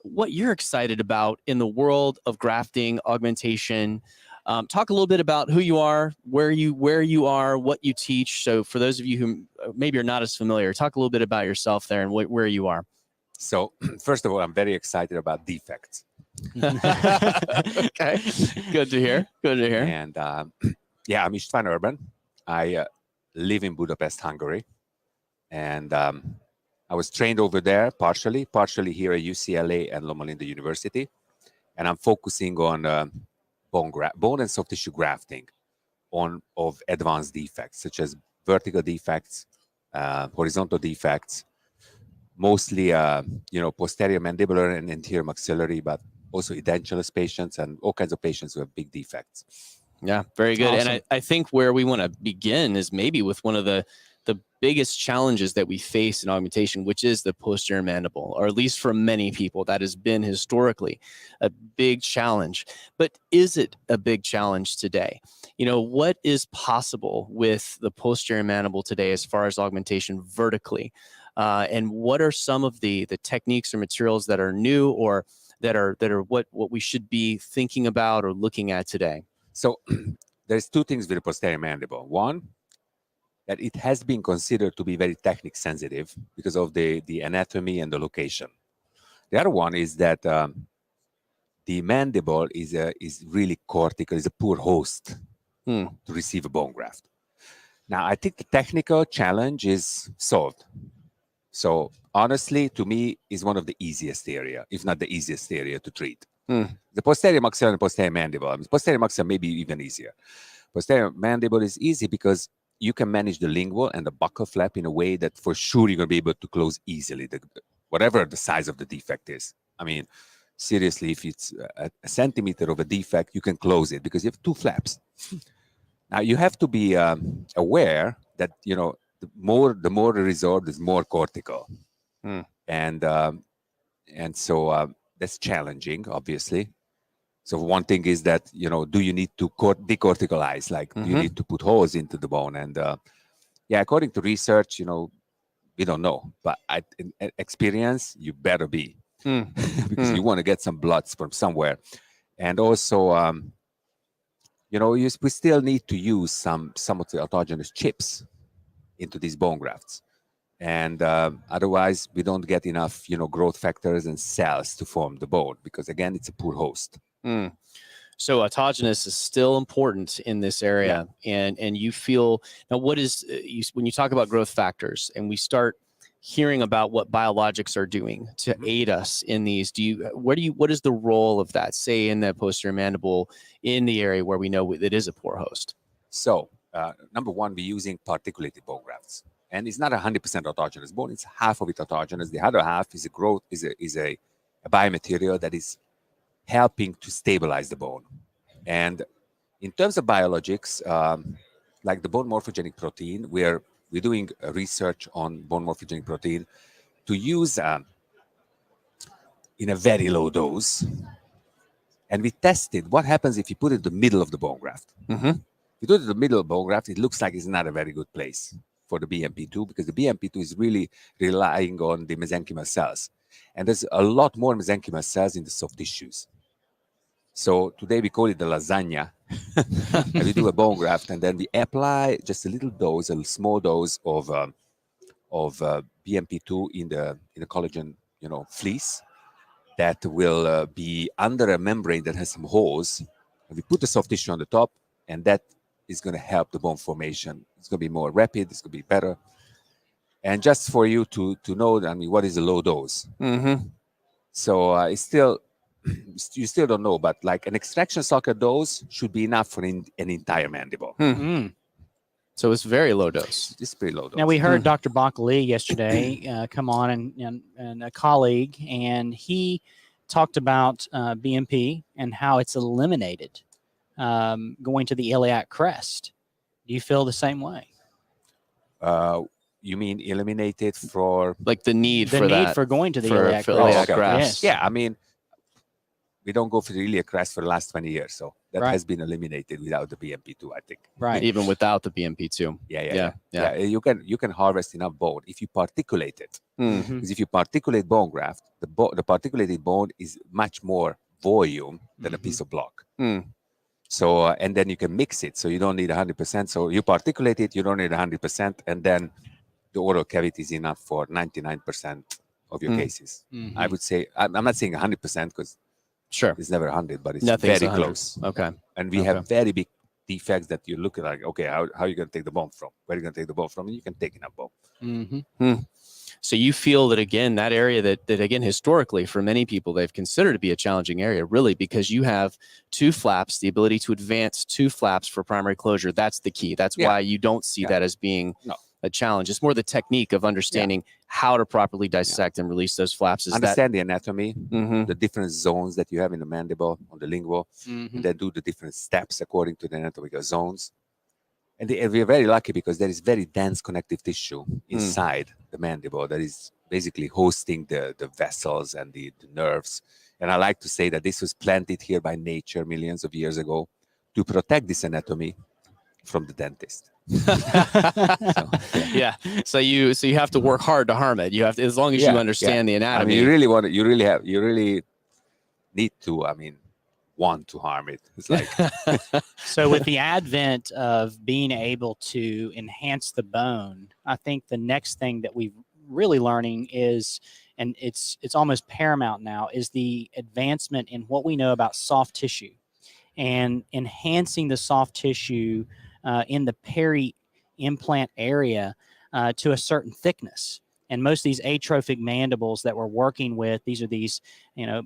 what you're excited about in the world of grafting, augmentation. Talk a little bit about who you are, where you are, what you teach. So for those of you who maybe are not as familiar, talk a little bit about yourself there and where you are. So first of all, I'm very excited about defects. Okay, good to hear. Good to hear. And yeah, I'm István Urban. I live in Budapest, Hungary, and I was trained over there partially here at UCLA and Loma Linda University, and I'm focusing on bone and soft tissue grafting of advanced defects such as vertical defects, horizontal defects, mostly, posterior mandibular and anterior maxillary, but also edentulous patients and all kinds of patients who have big defects. Yeah, very good. Awesome. And I think where we want to begin is maybe with one of the biggest challenges that we face in augmentation, which is the posterior mandible, or at least for many people, that has been historically a big challenge. But is it a big challenge today? What is possible with the posterior mandible today as far as augmentation vertically? And what are some of the techniques or materials that are new or that are what we should be thinking about or looking at today? So there's two things with the posterior mandible. One, that it has been considered to be very technique sensitive because of the anatomy and the location. The other one is that the mandible is really cortical, is a poor host to receive a bone graft. Now, I think the technical challenge is solved. So honestly, to me, is one of the easiest area, if not the easiest area to treat. The posterior maxilla and posterior mandible. I mean, posterior maxilla may be even easier. Posterior mandible is easy because you can manage the lingual and the buccal flap in a way that for sure you're going to be able to close easily, whatever the size of the defect is. I mean, seriously, if it's a centimeter of a defect, you can close it because you have two flaps. Now, you have to be aware that, the more the resort is more cortical. And so that's challenging, obviously. So one thing is that, do you need to decorticalize? Like, do you need to put holes into the bone? And according to research, we don't know. But in experience, you better be. Because you want to get some bloods from somewhere. And also, we still need to use some of the autogenous chips into these bone grafts. And otherwise, we don't get enough, growth factors and cells to form the bone because, again, it's a poor host. So autogenous is still important in this area. And you feel, now what is, when you talk about growth factors and we start hearing about what biologics are doing to aid us in these, what is the role of that, say in the posterior mandible in the area where we know it is a poor host? So number one, we're using particulated bone grafts. And it's not 100% autogenous bone. It's half of it autogenous. The other half is a biomaterial that is helping to stabilize the bone. And in terms of biologics, like the bone morphogenic protein, we're doing research on bone morphogenic protein to use in a very low dose. And we tested what happens if you put it in the middle of the bone graft. If you do it in the middle of the bone graft, it looks like it's not a very good place for the BMP2 because the BMP2 is really relying on the mesenchymal cells. And there's a lot more mesenchymal cells in the soft tissues. So today we call it the lasagna. And we do a bone graft and then we apply just a little dose, a small dose of BMP2 in the collagen, fleece that will be under a membrane that has some holes. And we put the soft tissue on the top, and that is going to help the bone formation. It's going to be more rapid. It's going to be better. And just for you to know, what is a low dose? So it's still, you still don't know, but like an extraction socket dose should be enough for an entire mandible. So it's very low dose. It's pretty low dose. Now, we heard Dr. Bakali yesterday come on and a colleague, and he talked about BMP and how it's eliminated going to the iliac crest. Do you feel the same way? You mean eliminated for like the need for going to the iliac crest? Yes. Yeah, we don't go for the iliac crest for the last 20 years, so that has been eliminated without the BMP2, I think. Right. Even without the BMP2. Yeah. You can harvest enough bone if you particulate it. Because if you particulate bone graft, the particulated bone is much more volume than a piece of block. So and then you can mix it, so you don't need 100%. So you particulate it, you don't need 100%, and then the oral cavity is enough for 99% of your cases. I would say, I'm not saying 100% because it's never 100, but it's very close. Okay. And we have very big defects that you look at like, okay, how are you going to take the bone from? Where are you going to take the bone from? And you can take enough bone. So you feel that, again, that area that again, historically, for many people, they've considered to be a challenging area, really, because you have two flaps, the ability to advance two flaps for primary closure. That's the key. That's why you don't see that as being a challenge. It's more the technique of understanding how to properly dissect and release those flaps. Is Understand the anatomy, Mhm. the different zones that you have in the mandible, on the lingual, Mhm. and then do the different steps according to the anatomical zones. And we're very lucky because there is very dense connective tissue inside the mandible that is basically hosting the vessels and the nerves. And I like to say that this was planted here by nature millions of years ago to protect this anatomy from the dentist. So, yeah. So you have to work hard to harm it. You have to, as long as you understand the anatomy. I mean, you really want to, you really need to, want to harm it. It's like So with the advent of being able to enhance the bone, I think the next thing that we're really learning is, and it's almost paramount now, is the advancement in what we know about soft tissue and enhancing the soft tissue in the peri-implant area to a certain thickness. And most of these atrophic mandibles that we're working with, these are these,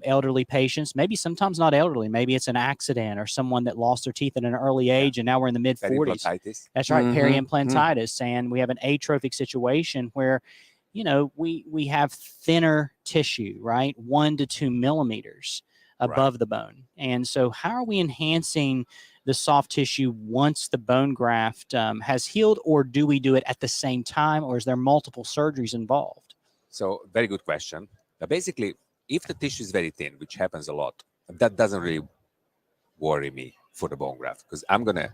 elderly patients, maybe sometimes not elderly, maybe it's an accident or someone that lost their teeth at an early age and now we're in the mid 40s. periimplantitis. That's right, Mhm. peri-implantitis. And we have an atrophic situation where, we have thinner tissue, right? 1 to 2 millimeters above the bone. And so how are we enhancing the soft tissue once the bone graft has healed, or do we do it at the same time, or is there multiple surgeries involved? So very good question. Basically, if the tissue is very thin, which happens a lot, that doesn't really worry me for the bone graft because I'm going to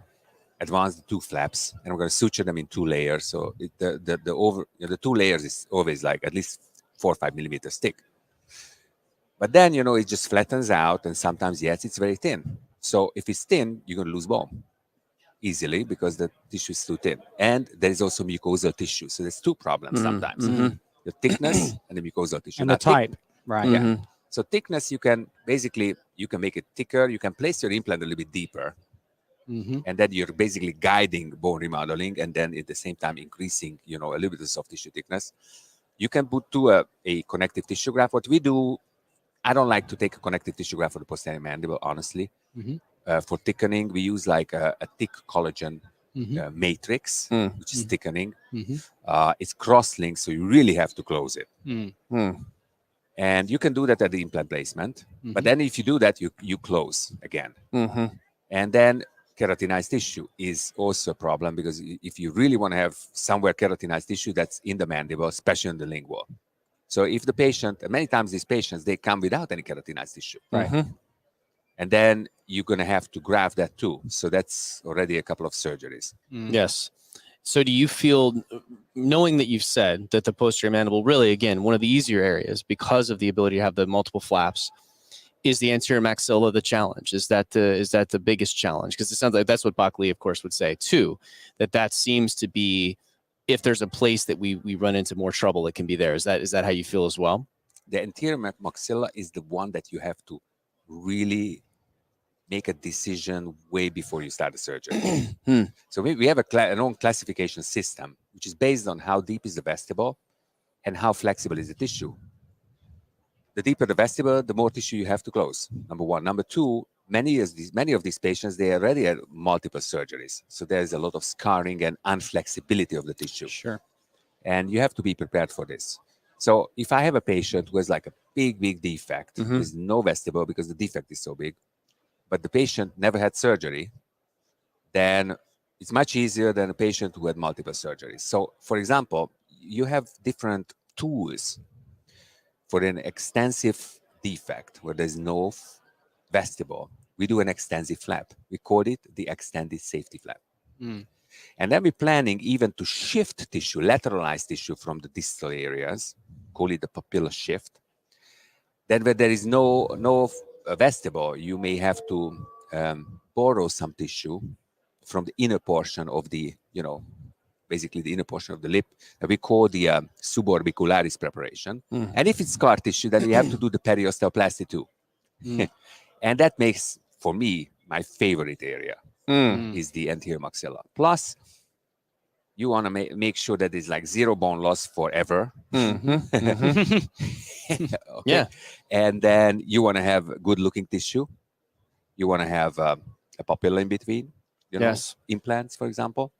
advance the 2 flaps and I'm going to suture them in 2 layers. So the 2 layers is always like at least 4 or 5 millimeters thick. But then, it just flattens out and sometimes, yes, it's very thin. So if it's thin, you're going to lose bone easily because the tissue is too thin. And there is also mucosal tissue. So there's 2 problems sometimes. The thickness and the mucosal tissue. And Now, the type, right? Yeah. So thickness, you can make it thicker. You can place your implant a little bit deeper. And then you're basically guiding bone remodeling and then at the same time increasing, a little bit of soft tissue thickness. You can put to a connective tissue graft. What we do, I don't like to take a connective tissue graft for the posterior mandible, honestly. For thickening, we use like a thick collagen matrix, which is thickening. It's cross-linked, so you really have to close it. And you can do that at the implant placement. But then if you do that, you close again. And then keratinized tissue is also a problem because if you really want to have somewhere keratinized tissue, that's in the mandible, especially in the lingual. So if the patient, many times these patients, they come without any keratinized tissue. Right. And then you're going to have to graft that too. So that's already a couple of surgeries. Yes. So do you feel, knowing that you've said that the posterior mandible really, again, one of the easier areas because of the ability to have the multiple flaps, is the anterior maxilla the challenge? Is that the biggest challenge? Because it sounds like that's what Bakli, of course, would say too, that seems to be, if there's a place that we run into more trouble, it can be there. Is that how you feel as well? The anterior maxilla is the one that you have to really make a decision way before you start the surgery. So we have an own classification system, which is based on how deep is the vestibule and how flexible is the tissue. The deeper the vestibule, the more tissue you have to close, number 1. Number 2, many of these patients, they already had multiple surgeries. So there's a lot of scarring and unflexibility of the tissue. Sure. And you have to be prepared for this. So if I have a patient who has like a big defect with no vestibule because the defect is so big, but the patient never had surgery, then it's much easier than a patient who had multiple surgeries. So for example, you have different tools for an extensive defect where there's no vestibule. We do an extensive flap. We call it the extended safety flap. And then we're planning even to shift tissue, lateralize tissue from the distal areas, call it the papilla shift. Then where there is no vestibule, you may have to borrow some tissue from the inner portion of the, basically the inner portion of the lip that we call the suborbicularis preparation. And if it's scar tissue, then we have to do the periosteoplasty too. And that makes, for me, my favorite area is the anterior maxilla. Plus, you want to make sure that there's like 0 bone loss forever. Okay? Yeah. And then you want to have good looking tissue. You want to have a papilla in between, Yes. implants, for example.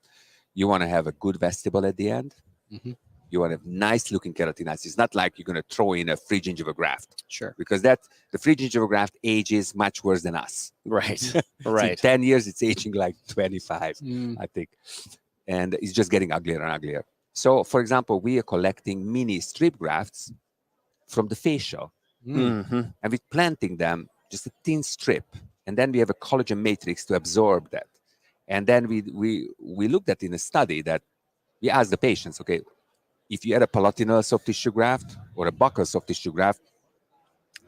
You want to have a good vestibule at the end. Mhm. You want a nice looking keratinitis. It's not like you're going to throw in a free gingival graft, Sure. because the free gingival graft ages much worse than us. Right. So Right. in 10 years, it's aging like 25, Mm. I think. And it's just getting uglier and uglier. So, for example, we are collecting mini strip grafts from the fascia, Mm-hmm. and we're planting them just a thin strip. And then we have a collagen matrix to absorb that. And then we looked at in a study that we asked the patients, okay, if you had a palatinal soft tissue graft or a buccal soft tissue graft,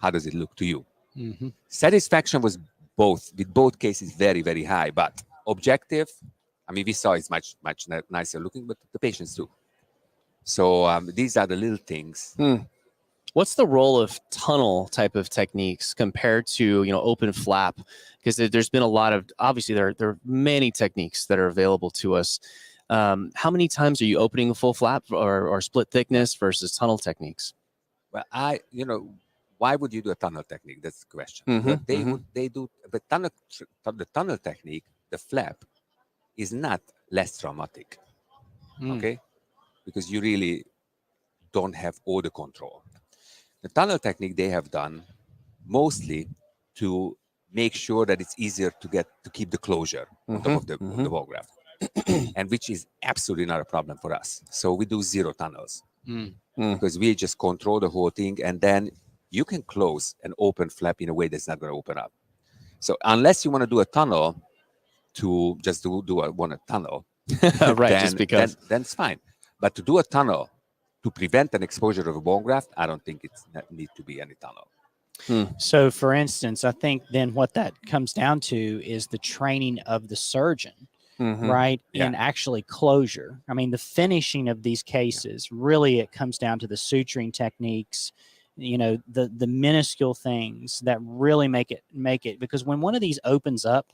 how does it look to you? Mhm. Satisfaction was with both cases very, very high, but objective, I mean, we saw it's much nicer looking, but the patients too. So these are the little things. What's the role of tunnel type of techniques compared to, you know, open flap? Because there's been a lot of, obviously there are many techniques that are available to us. How many times are you opening a full flap or split thickness versus tunnel techniques? Well, why would you do a tunnel technique? That's the question. Mhm, But mhm. they do the tunnel technique. The flap is not less traumatic, Mm. okay? Because you really don't have all the control. The tunnel technique they have done mostly to make sure that it's easier to keep the closure on top of the bone graft, and which is absolutely not a problem for us. So we do 0 tunnels because we just control the whole thing, and then you can close an open flap in a way that's not going to open up. So unless you want to do a tunnel to just do a tunnel, Right, just because. then it's fine. But to do a tunnel to prevent an exposure of a bone graft, I don't think it's not need to be any tunnel. So, for instance, I think then what that comes down to is the training of the surgeon, right? Yeah. And actually closure. I mean, the finishing of these cases, really, it comes down to the suturing techniques, you know, the minuscule things that really make it, because when one of these opens up,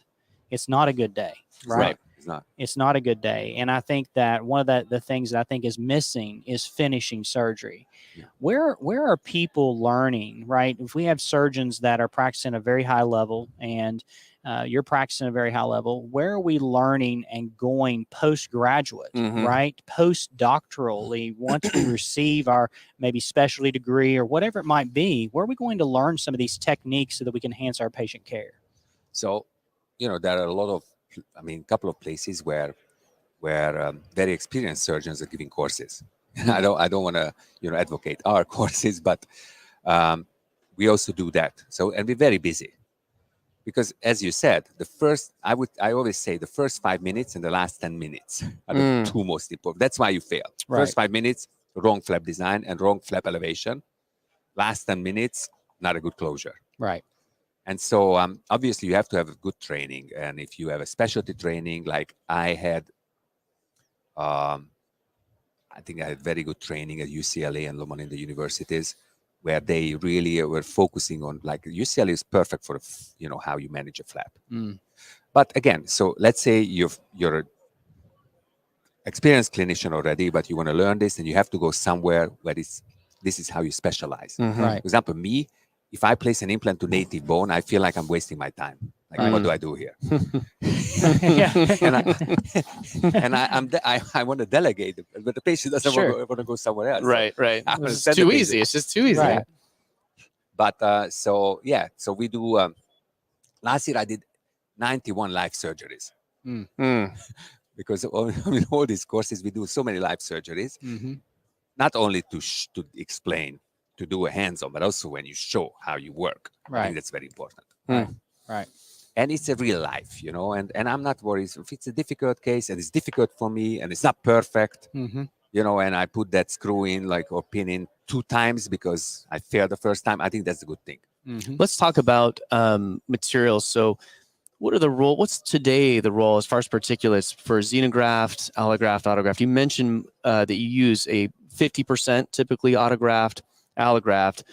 it's not a good day, right? It's not. It's not a good day. And I think that one of the things that I think is missing is finishing surgery. Yeah. Where are people learning, right? If we have surgeons that are practicing a very high level and you're practicing a very high level, where are we learning and going postgraduate, right? Postdoctorally, once we receive our maybe specialty degree or whatever it might be, where are we going to learn some of these techniques so that we can enhance our patient care? So, you know, there are a lot of, couple of places where very experienced surgeons are giving courses. I don't want to, advocate our courses, but we also do that. So, and we're very busy because, as you said, I always say the first 5 minutes and the last 10 minutes are the two most important. That's why you fail. Right. First 5 minutes, wrong flap design and wrong flap elevation. Last 10 minutes, not a good closure. Right. And so obviously you have to have a good training. And if you have a specialty training, like I had, I think I had very good training at UCLA and Loma Linda universities, where they really were focusing on, like, UCLA is perfect for, how you manage a flap. But again, so let's say you're an experienced clinician already, but you want to learn this, and you have to go somewhere where this is how you specialize. Right. For example, me, if I place an implant to native bone, I feel like I'm wasting my time. Like, what do I do here? I want to delegate, but the patient doesn't want to go somewhere else. Right. It's too easy. It's just too easy. Right. But so we do. Last year I did 91 live surgeries because all these courses we do so many live surgeries. Not only to explain, to do a hands-on, but also when you show how you work. I Right. think that's very important. Right. And it's a real life, and I'm not worried if it's a difficult case and it's difficult for me and it's not perfect, and I put that screw in, like, or pin in 2 times because I failed the first time. I think that's a good thing. Let's talk about materials. So what's today the role as far as particulates for xenograft, allograft, autograft? You mentioned that you use a 50% typically autograft, allograft.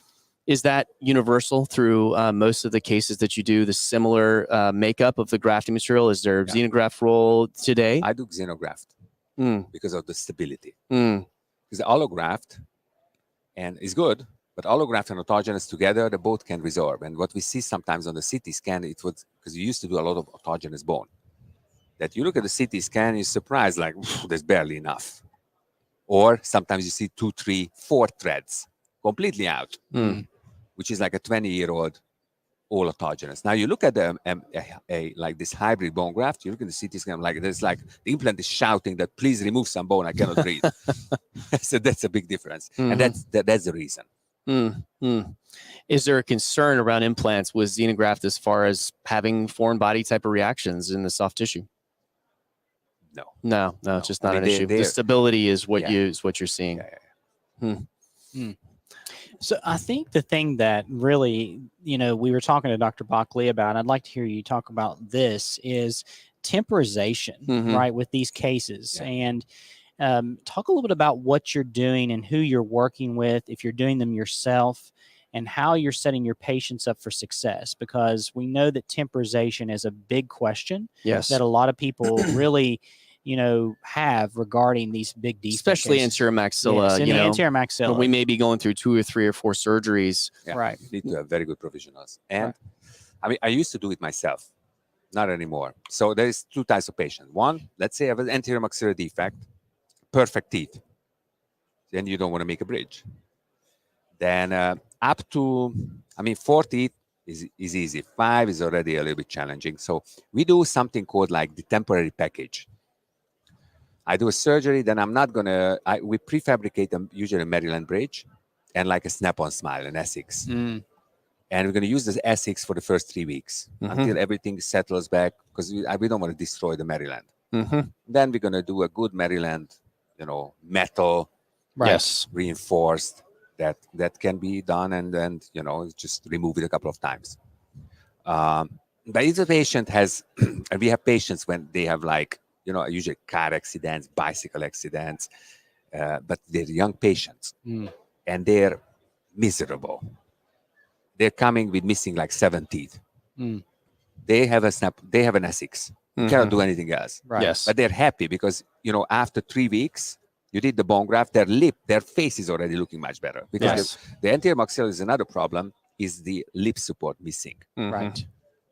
Is that universal through most of the cases that you do, the similar makeup of the grafting material? Is there a xenograft role today? I do xenograft because of the stability. Mm. Because the allograft is good, but allograft and autogenous together, the both can resorb. And what we see sometimes on the CT scan, it was because you used to do a lot of autogenous bone. that you look at the CT scan, you're surprised, like, there's barely enough. Or sometimes you see 2, 3, 4 threads completely out, which is like a 20-year-old all autogenous. Now you look at like this hybrid bone graft, you look at the CT scan, like there's like the implant is shouting that please remove some bone, I cannot breathe. So that's a big difference. And that's the reason. Is there a concern around implants with xenograft as far as having foreign body type of reactions in the soft tissue? No, it's just not an issue. The stability is what you're seeing. So I think the thing that really, we were talking to Dr. Bockley about, and I'd like to hear you talk about this, is temporization, right, with these cases. And talk a little bit about what you're doing and who you're working with, if you're doing them yourself, and how you're setting your patients up for success. Because we know that temporization is a big question that a lot of people really have regarding these big defects, especially anterior maxilla. Yes, anterior maxilla. We may be going through 2 or 3 or 4 surgeries. Right. You need to have very good professionals. And I mean, I used to do it myself, not anymore. So there's 2 types of patients. One, let's say I have an anterior maxillary defect, perfect teeth. Then you don't want to make a bridge. Then up to, 4 teeth is easy. 5 is already a little bit challenging. So we do something called like the temporary package. I do a surgery, then I'm not gonna, we prefabricate usually a Maryland bridge and like a snap-on smile, an Essex. And we're gonna use this Essex for the first 3 weeks until everything settles back, because we don't want to destroy the Maryland. Then we're gonna do a good Maryland, metal, reinforced, that can be done, and then, just remove it a couple of times. But if the patient has, and we have patients when they have like, usually car accidents, bicycle accidents, but they're young patients and they're miserable. They're coming with missing like 7 teeth. They have an Essex. You cannot do anything else. Right. Yes. But they're happy because, after 3 weeks, you did the bone graft, their face is already looking much better. Because the anterior maxilla is another problem, is the lip support missing. Right.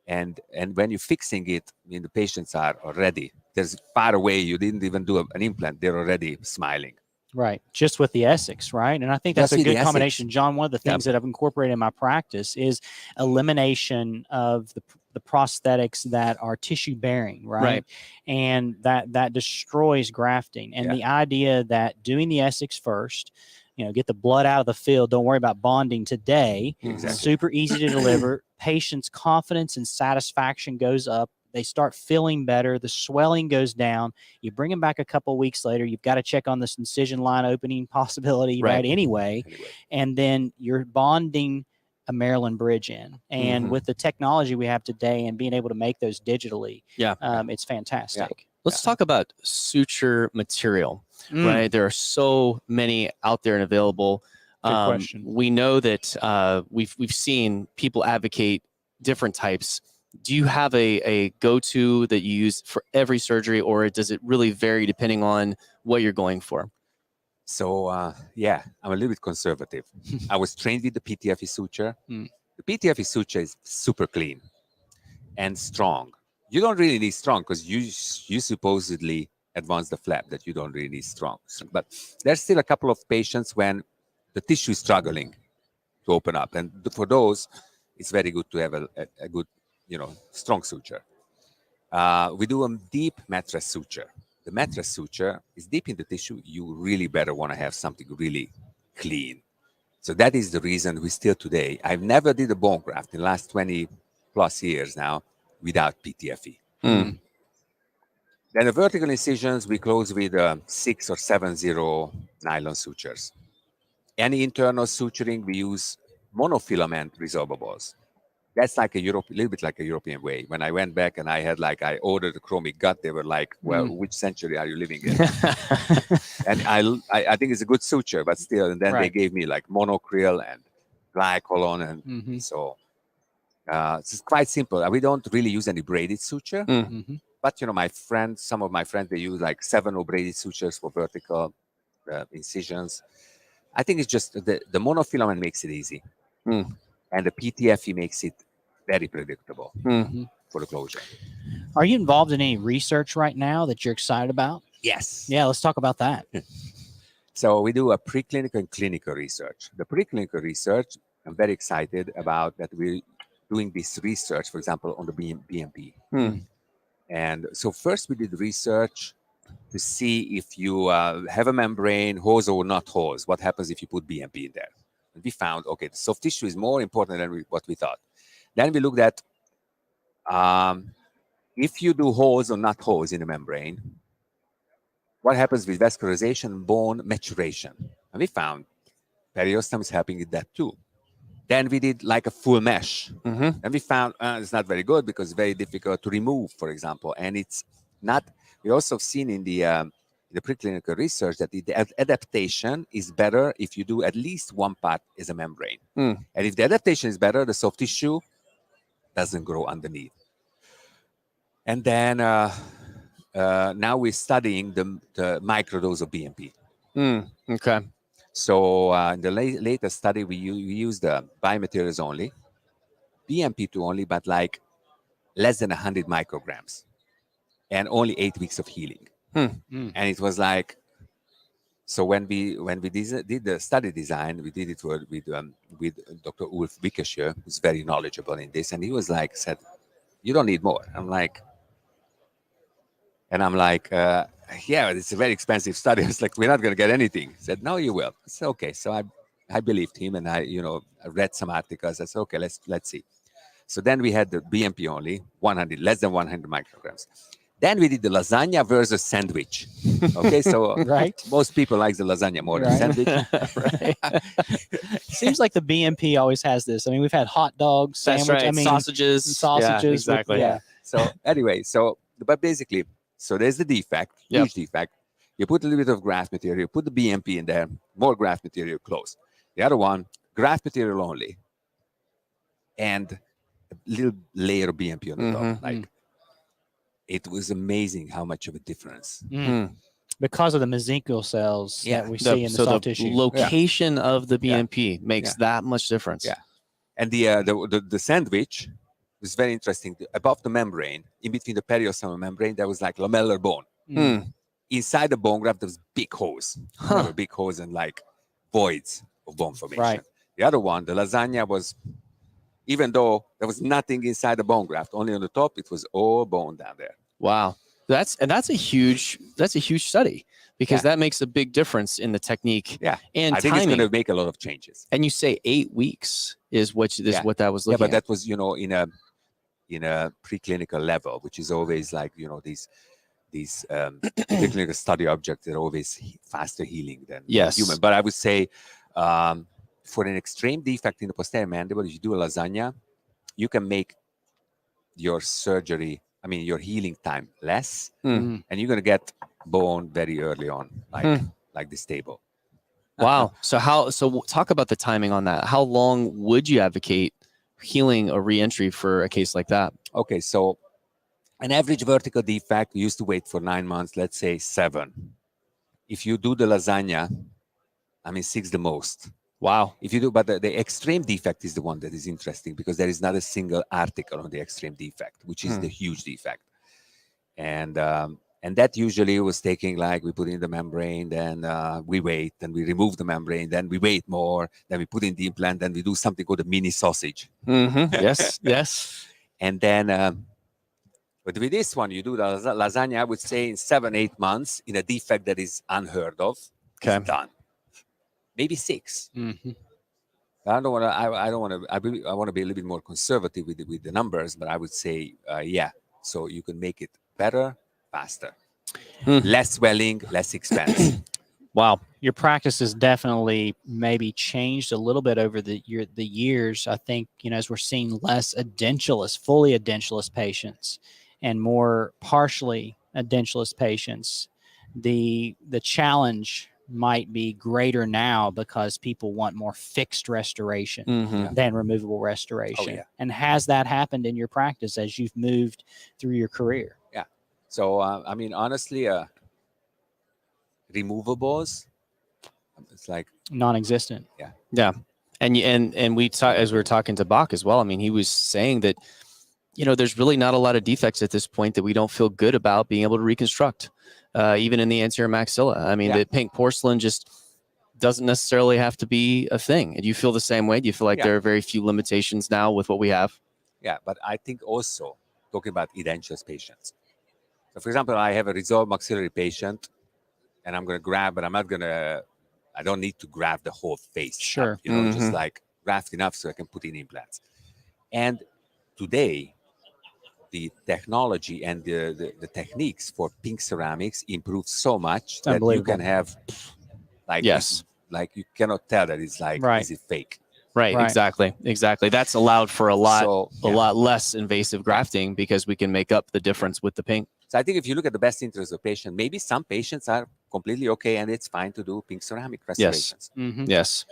And when you're fixing it, the patients are already, there's far away, you didn't even do an implant, they're already smiling. Right. Just with the Essex, right? And I think that's Just a with good the combination. John, one of the things that I've incorporated in my practice is elimination of the prosthetics that are tissue bearing, right? And that destroys grafting. And the idea that doing the Essex first, get the blood out of the field, don't worry about bonding today. Super easy to deliver. Patients' confidence and satisfaction goes up. They start feeling better. The swelling goes down. You bring them back a couple of weeks later. You've got to check on this incision line opening possibility, right? Anyway. And then you're bonding a Maryland bridge in. And with the technology we have today and being able to make those digitally, it's fantastic. Let's talk about suture material, right? There are so many out there and available. Good question. We know that we've seen people advocate different types. Do you have a go-to that you use for every surgery, or does it really vary depending on what you're going for? So, I'm a little bit conservative. I was trained with the PTFE suture. The PTFE suture is super clean and strong. You don't really need strong because you supposedly advance the flap that you don't really need strong. But there's still a couple of patients when the tissue is struggling to open up. And for those, it's very good to have a good, strong suture. We do a deep mattress suture. The mattress suture is deep in the tissue. You really better want to have something really clean. So that is the reason we still today, I've never did a bone graft in the last 20 plus years now without PTFE. Then the vertical incisions, we close with 6 or 7-0 nylon sutures. Any internal suturing, we use monofilament resorbables. That's like little bit like a European way. When I went back and I ordered a chromic gut, they were like, well, which century are you living in? And I think it's a good suture, but still, and then they gave me like monocryl and glycolon. And so it's quite simple. We don't really use any braided suture, but some of my friends, they use like 7 braided sutures for vertical incisions. I think it's just the monofilament makes it easy. And the PTFE makes it very predictable. for the closure. Are you involved in any research right now that you're excited about? Yes. Yeah, let's talk about that. So we do a preclinical and clinical research. The preclinical research, I'm very excited about that we're doing this research, for example, on the BMP. And so first we did research to see if you have a membrane, hose or not hose, what happens if you put BMP in there. And we found, okay, the soft tissue is more important than what we thought. Then we looked at if you do hose or not hose in the membrane, what happens with vascularization, bone maturation. And we found periosteum is helping with that too. Then we did like a full mesh. And we found it's not very good because it's very difficult to remove, for example. And it's not, we also seen in the preclinical research that the adaptation is better if you do at least one part as a membrane. And if the adaptation is better, the soft tissue doesn't grow underneath. And then now we're studying the microdose of BMP. Okay. So in the latest study, we used the biomaterials only, BMP2 only, but like less than 100 micrograms, and only 8 weeks of healing. And it was like, so when we did the study design, we did it with Dr. Ulf Wickersjö, who's very knowledgeable in this, and he was like, said, "You don't need more." I'm like, yeah, it's a very expensive study. It's like, we're not going to get anything. He said, "No, you will." I said, okay. So I believed him, and I read some articles. I said, okay, let's see. So then we had the BMP only, less than 100 micrograms. Then we did the lasagna versus sandwich. Okay, so most people like the lasagna more than sandwich. Seems like the BMP always has this. I mean, we've had hot dogs, sandwich, That's right. I mean, sausages. sausages. Yeah, exactly. Yeah. So anyway, but basically, so there's the defect, huge defect. You put a little bit of graft material, you put the BMP in there, more graft material, close. The other one, graft material only, and a little layer of BMP on the top. Like, it was amazing how much of a difference. Because of the mesenchymal cells that we see in the soft tissue. Location of the BMP makes that much difference. Yeah. And the sandwich was very interesting. Above the membrane, in between the periosteal membrane, there was like lamellar bone. Inside the bone graft, there was big holes. Big holes and like voids of bone formation. The other one, the lasagna, was, even though there was nothing inside the bone graft, only on the top, it was all bone down there. Wow. That's a huge study, because that makes a big difference in the technique. Yeah. And I think timing. it's going to make a lot of changes. And you say 8 weeks is what that was looking but at. that was, in a preclinical level, which is always like, these preclinical study objects are always faster healing than human. But I would say for an extreme defect in the posterior mandible, if you do a lasagna, you can make your surgery, your healing time less, and you're going to get bone very early on, like this table. Wow. So talk about the timing on that. How long would you advocate healing a re-entry for a case like that? Okay, so an average vertical defect, we used to wait for 9 months, let's say 7. If you do the lasagna, 6 the most. Wow. If you do, but the extreme defect is the one that is interesting, because there is not a single article on the extreme defect, which is the huge defect. And that usually was taking, like, we put in the membrane, then we wait, then we remove the membrane, then we wait more, then we put in the implant, then we do something called a mini sausage. Yes. And then, but with this one, you do the lasagna, I would say, in 7-8 months, in a defect that is unheard of. Okay. It's done. Maybe 6. I don't want to. I want to be a little bit more conservative with the numbers, but I would say, So you can make it better, faster, less swelling, less expense. Wow, your practice has definitely maybe changed a little bit over the years. I think, as we're seeing less fully edentulous patients and more partially edentulous patients, the challenge might be greater now, because people want more fixed restoration than removable restoration. And has that happened in your practice as you've moved through your career? Yeah. So, honestly, removables, it's like non-existent. Yeah. And we as we were talking to Bach as well, he was saying that there's really not a lot of defects at this point that we don't feel good about being able to reconstruct, even in the anterior maxilla. I mean, the pink porcelain just doesn't necessarily have to be a thing. Do you feel the same way? Do you feel like there are very few limitations now with what we have? Yeah, but I think also talking about edentulous patients. So, for example, I have a resolved maxillary patient, and I'm going to graft, but I don't need to graft the whole face. Sure. Just like graft enough so I can put in implants. And today, the technology and the techniques for pink ceramics improve so much that you can have like you cannot tell that it's like is it fake. Right, exactly. That's allowed for a lot less invasive grafting because we can make up the difference with the pink. So I think if you look at the best interest of the patient, maybe some patients are completely okay and it's fine to do pink ceramic restorations. Yes.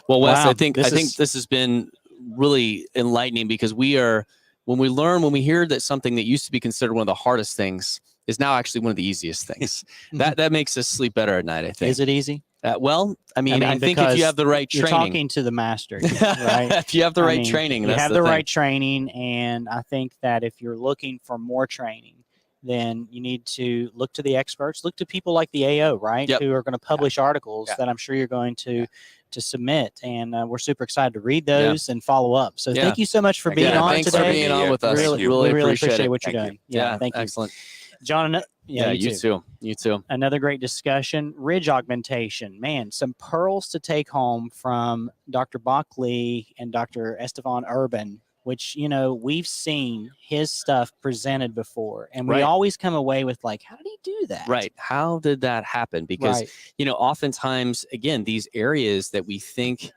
Well, Wes, I think this has been really enlightening because when we hear that something that used to be considered one of the hardest things is now actually one of the easiest things. that makes us sleep better at night, I think. Is it easy? Well, I mean, I think if you have the right training. You're talking to the master, right? If you have the right training, you have the right training, and I think that if you're looking for more training, then you need to look to the experts, look to people like the AO, right? Who are going to publish articles that I'm sure you're going to submit, and we're super excited to read those and follow up. So thank you so much for being on today. Thanks for being on with us. Really appreciate what you're doing. Thank you. Excellent. John, you too. Another great discussion. Ridge augmentation. Man, some pearls to take home from Dr. Bockley and Dr. Estevan Urban, which, we've seen his stuff presented before. And we always come away with like, how did he do that? Right. How did that happen? Because, oftentimes, again, these areas that we think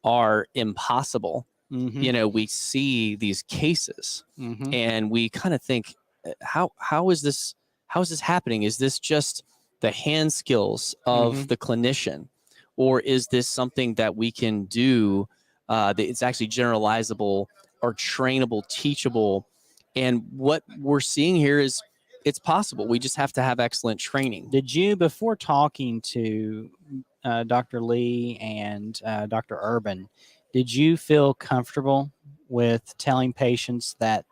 are impossible, we see these cases and we kind of think, how is this happening? Is this just the hand skills of the clinician, or is this something that we can do that it's actually generalizable or trainable, teachable? And what we're seeing here is it's possible. We just have to have excellent training. Did you, before talking to Dr. Lee and Dr. Urban, did you feel comfortable with telling patients that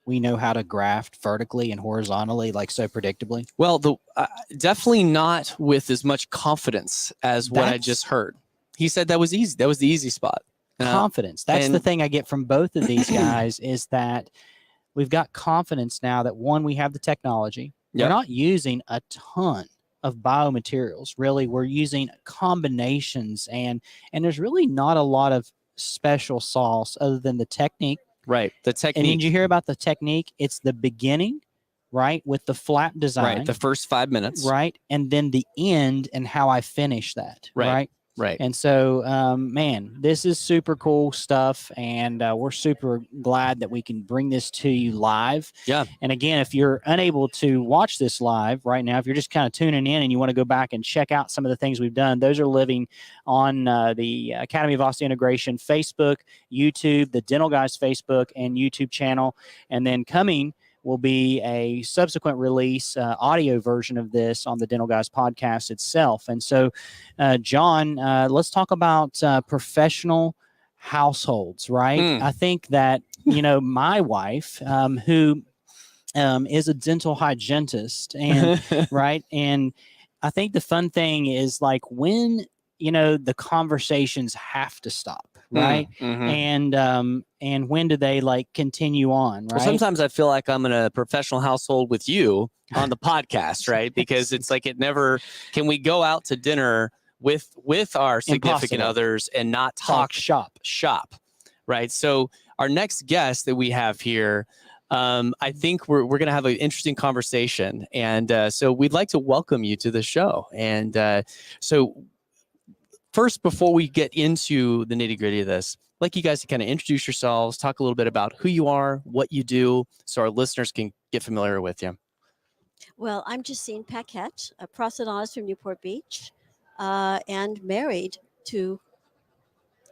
we know how to graft vertically and horizontally, like so predictably? Well, definitely not with as much confidence as what I just heard. He said that was easy. That was the easy spot. Confidence. That's the thing I get from both of these guys is that we've got confidence now that, one, we have the technology. We're not using a ton of biomaterials. Really, we're using combinations, and there's really not a lot of special sauce other than the technique. Right. The technique. And did you hear about the technique? It's the beginning, right, with the flap design. Right. The first 5 minutes. Right. And then the end and how I finish that. Right. And so, man, this is super cool stuff. And we're super glad that we can bring this to you live. Yeah. And again, if you're unable to watch this live right now, if you're just kind of tuning in and you want to go back and check out some of the things we've done, those are living on the Academy of Osteointegration Facebook, YouTube, the Dental Guys Facebook and YouTube channel. And then coming will be a subsequent release audio version of this on the Dental Guys podcast itself. And so, John, let's talk about professional households, right? I think that, my wife, who is a dental hygienist, and right. And I think the fun thing is like when, the conversations have to stop. Right. And when do they like continue on? Right. Well, sometimes I feel like I'm in a professional household with you on the podcast, right? Because it's like can we go out to dinner with our significant others and not talk shop? Right. So our next guest that we have here, I think we're going to have an interesting conversation. And so we'd like to welcome you to the show. And so first, before we get into the nitty-gritty of this, I'd like you guys to kind of introduce yourselves, talk a little bit about who you are, what you do, so our listeners can get familiar with you. Well, I'm Justine Paquette, a prosthodontist from Newport Beach, and married to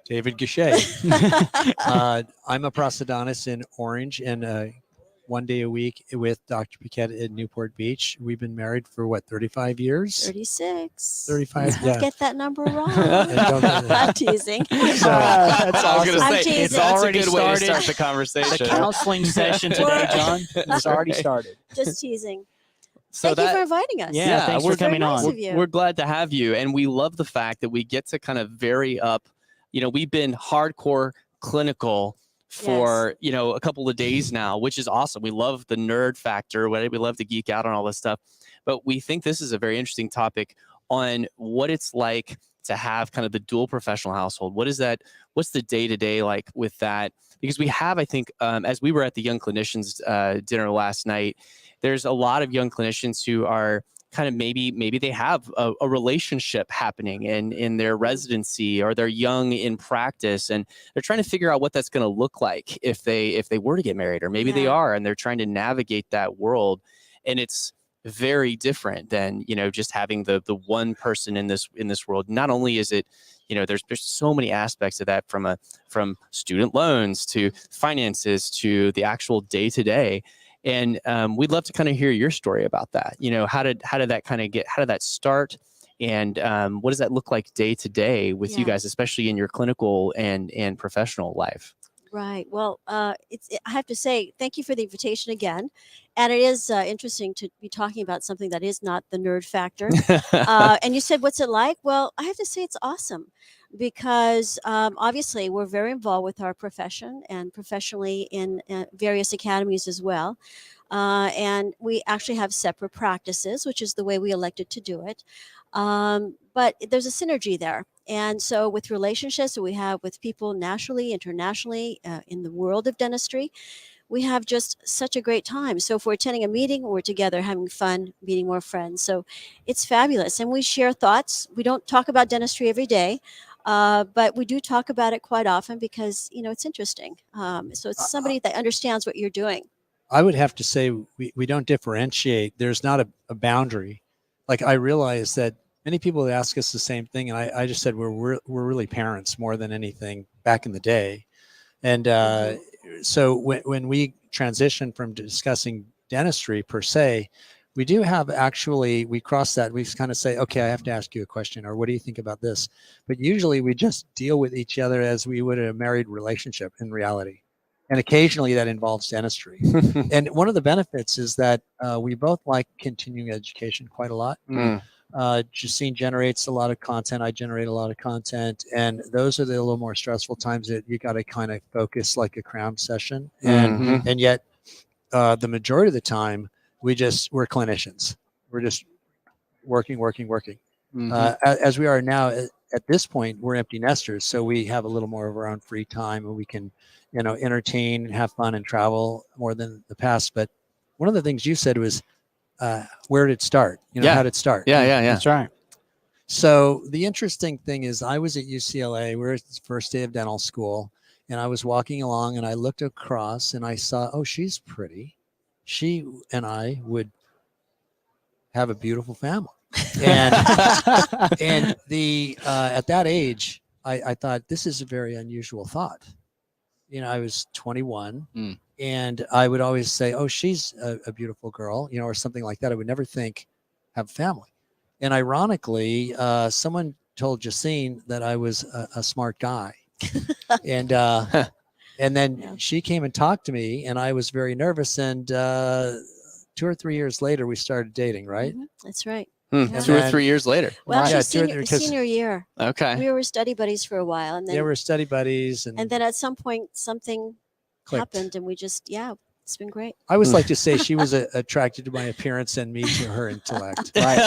David Gachet. I'm a prosthodontist in Orange and 1 day a week with Dr. Paquette in Newport Beach. We've been married for what, 35 years? 36. 35, Let's not yeah. get that number wrong. Don't get it. I'm teasing. That's I was going to I'm say, teasing. it's That's already a good way to started. start the The conversation. counseling session today, John, has already started. Just teasing. So Thank you for inviting us. Yeah, thanks we're for coming very nice on. of you. We're glad to have you. And we love the fact that we get to kind of vary up. You know, we've been hardcore clinical for, you know, a couple of days now, which is awesome. We love the nerd factor. We love to geek out on all this stuff. But we think this is a very interesting topic on what it's like to have kind of the dual professional household. What is that? What's the day-to-day like with that? Because we have, I think, as we were at the Young Clinicians dinner last night, there's a lot of young clinicians who are kind of maybe they have a relationship happening in their residency, or they're young in practice, and they're trying to figure out what that's going to look like if they were to get married, or maybe they are, and they're trying to navigate that world. And it's very different than, you know, just having the one person in this world. Not only is it, you know, there's so many aspects of that, from student loans to finances to the actual day-to-day. And we'd love to kind of hear your story about that. You know, how did that start? And what does that look like day to day with you guys, especially in your clinical and professional life? Right. Well, I have to say, thank you for the invitation again. And it is interesting to be talking about something that is not the nerd factor. And you said, what's it like? Well, I have to say it's awesome, because obviously we're very involved with our profession and professionally in various academies as well. And we actually have separate practices, which is the way we elected to do it. But there's a synergy there. And so with relationships that we have with people nationally, internationally, in the world of dentistry, we have just such a great time. So if we're attending a meeting, we're together having fun, meeting more friends. So it's fabulous. And we share thoughts. We don't talk about dentistry every day, but we do talk about it quite often because, you know, it's interesting. So it's somebody that understands what you're doing. I would have to say we don't differentiate. There's not a boundary. Like, I realize that many people ask us the same thing, and I just said we're really parents more than anything back in the day. And so when we transition from discussing dentistry per se, we do have we cross that. We kind of say, okay, I have to ask you a question, or what do you think about this? But usually we just deal with each other as we would in a married relationship in reality. And occasionally that involves dentistry. And one of the benefits is that we both like continuing education quite a lot. Justine generates a lot of content. I generate a lot of content. And those are the little more stressful times that you got to kind of focus like a cram session. And yet the majority of the time, we're clinicians. We're just working. As we are now, at this point, we're empty nesters. So we have a little more of our own free time, and we can, you know, entertain and have fun and travel more than the past. But one of the things you said was, where did it start? You know, how did it start? Yeah. That's right. So the interesting thing is, I was at UCLA. We were at the first day of dental school, and I was walking along, and I looked across, and I saw, oh, she's pretty. She and I would have a beautiful family. And at that age, I thought, this is a very unusual thought. You know, I was 21. And I would always say, oh, she's a beautiful girl, you know, or something like that. I would never think have a family. And ironically, someone told Justine that I was a smart guy. And then she came and talked to me, and I was very nervous. And 2 or 3 years later, we started dating, right? That's right. 2 or 3 years later. Well, Yeah, senior year. Okay. We were study buddies for a while. And then, we were study buddies. And then at some point, something clicked. happened, and we just, it's been great. I always like to say she was attracted to my appearance and me to her intellect. Right.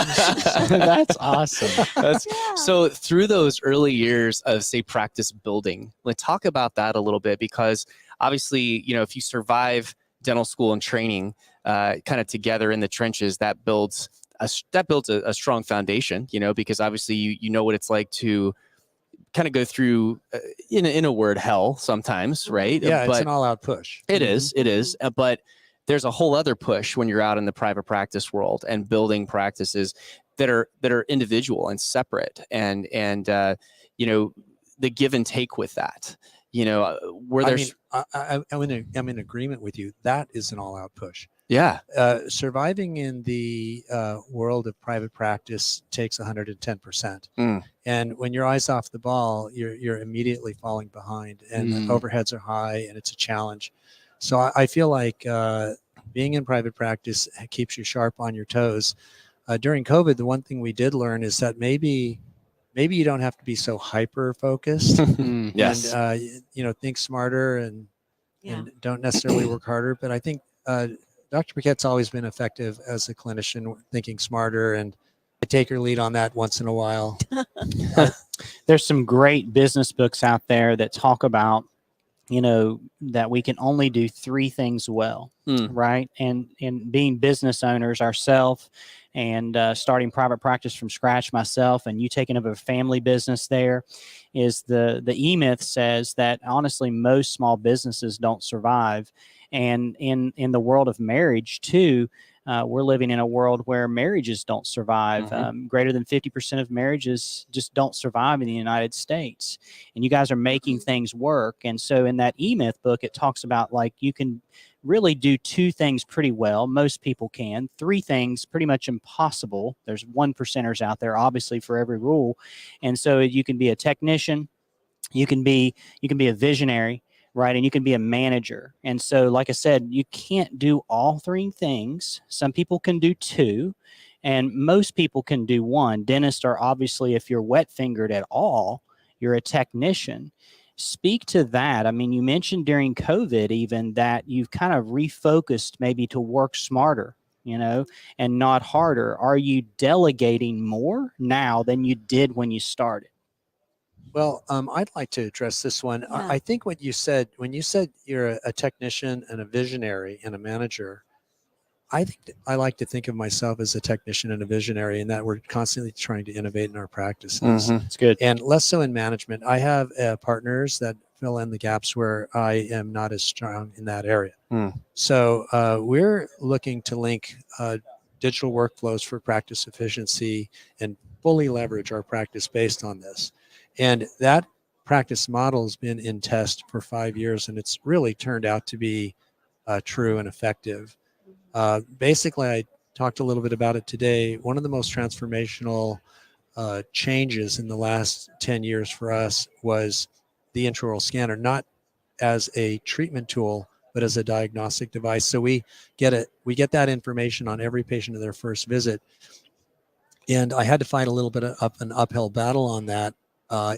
That's awesome. So through those early years of, say, practice building, let's talk about that a little bit, because obviously, you know, if you survive dental school and training kind of together in the trenches, that builds a strong foundation, you know, because obviously you know what it's like to kind of go through, in a word, hell sometimes, right? Yeah, but it's an all-out push. It is. But there's a whole other push when you're out in the private practice world and building practices that are individual and separate, and you know, the give and take with that. were there? I'm in agreement with you. That is an all-out push. Yeah. Surviving in the world of private practice takes 110%. And when your eyes off the ball, you're immediately falling behind, and the overheads are high, and it's a challenge. So I feel like being in private practice keeps you sharp on your toes. During COVID, the one thing we did learn is that maybe you don't have to be so hyper focused. Yes. And think smarter and don't necessarily work harder. But I think Dr. Paquette's always been effective as a clinician, thinking smarter, and I take her lead on that once in a while. There's some great business books out there that talk about, that we can only do 3 things well, right? And being business owners ourselves, and starting private practice from scratch myself, and you taking up a family business, there is the E-Myth says that honestly most small businesses don't survive. And in the world of marriage too, we're living in a world where marriages don't survive. Greater than 50% of marriages just don't survive in the United States. And you guys are making things work. And so in that E-Myth book, it talks about like you can really do 2 things pretty well. Most people can. 3 things pretty much impossible. There's 1%ers out there, obviously, for every rule. And so you can be a technician, you can be a visionary, right? And you can be a manager. And so, like I said, you can't do all 3 things. Some people can do 2, and most people can do 1. Dentists are obviously, if you're wet fingered at all, you're a technician. Speak to that. I mean, you mentioned during COVID even that you've kind of refocused maybe to work smarter, and not harder. Are you delegating more now than you did when you started? Well, I'd like to address this one. Yeah. I think what you said, when you said you're a technician and a visionary and a manager, I like to think of myself as a technician and a visionary, and that we're constantly trying to innovate in our practices. It's good. And less so in management. I have partners that fill in the gaps where I am not as strong in that area. So we're looking to link digital workflows for practice efficiency and fully leverage our practice based on this. And that practice model has been in test for 5 years, and it's really turned out to be true and effective. Basically, I talked a little bit about it today. One of the most transformational changes in the last 10 years for us was the intraoral scanner, not as a treatment tool, but as a diagnostic device. So we get that information on every patient in their first visit. And I had to fight a little bit of an uphill battle on that,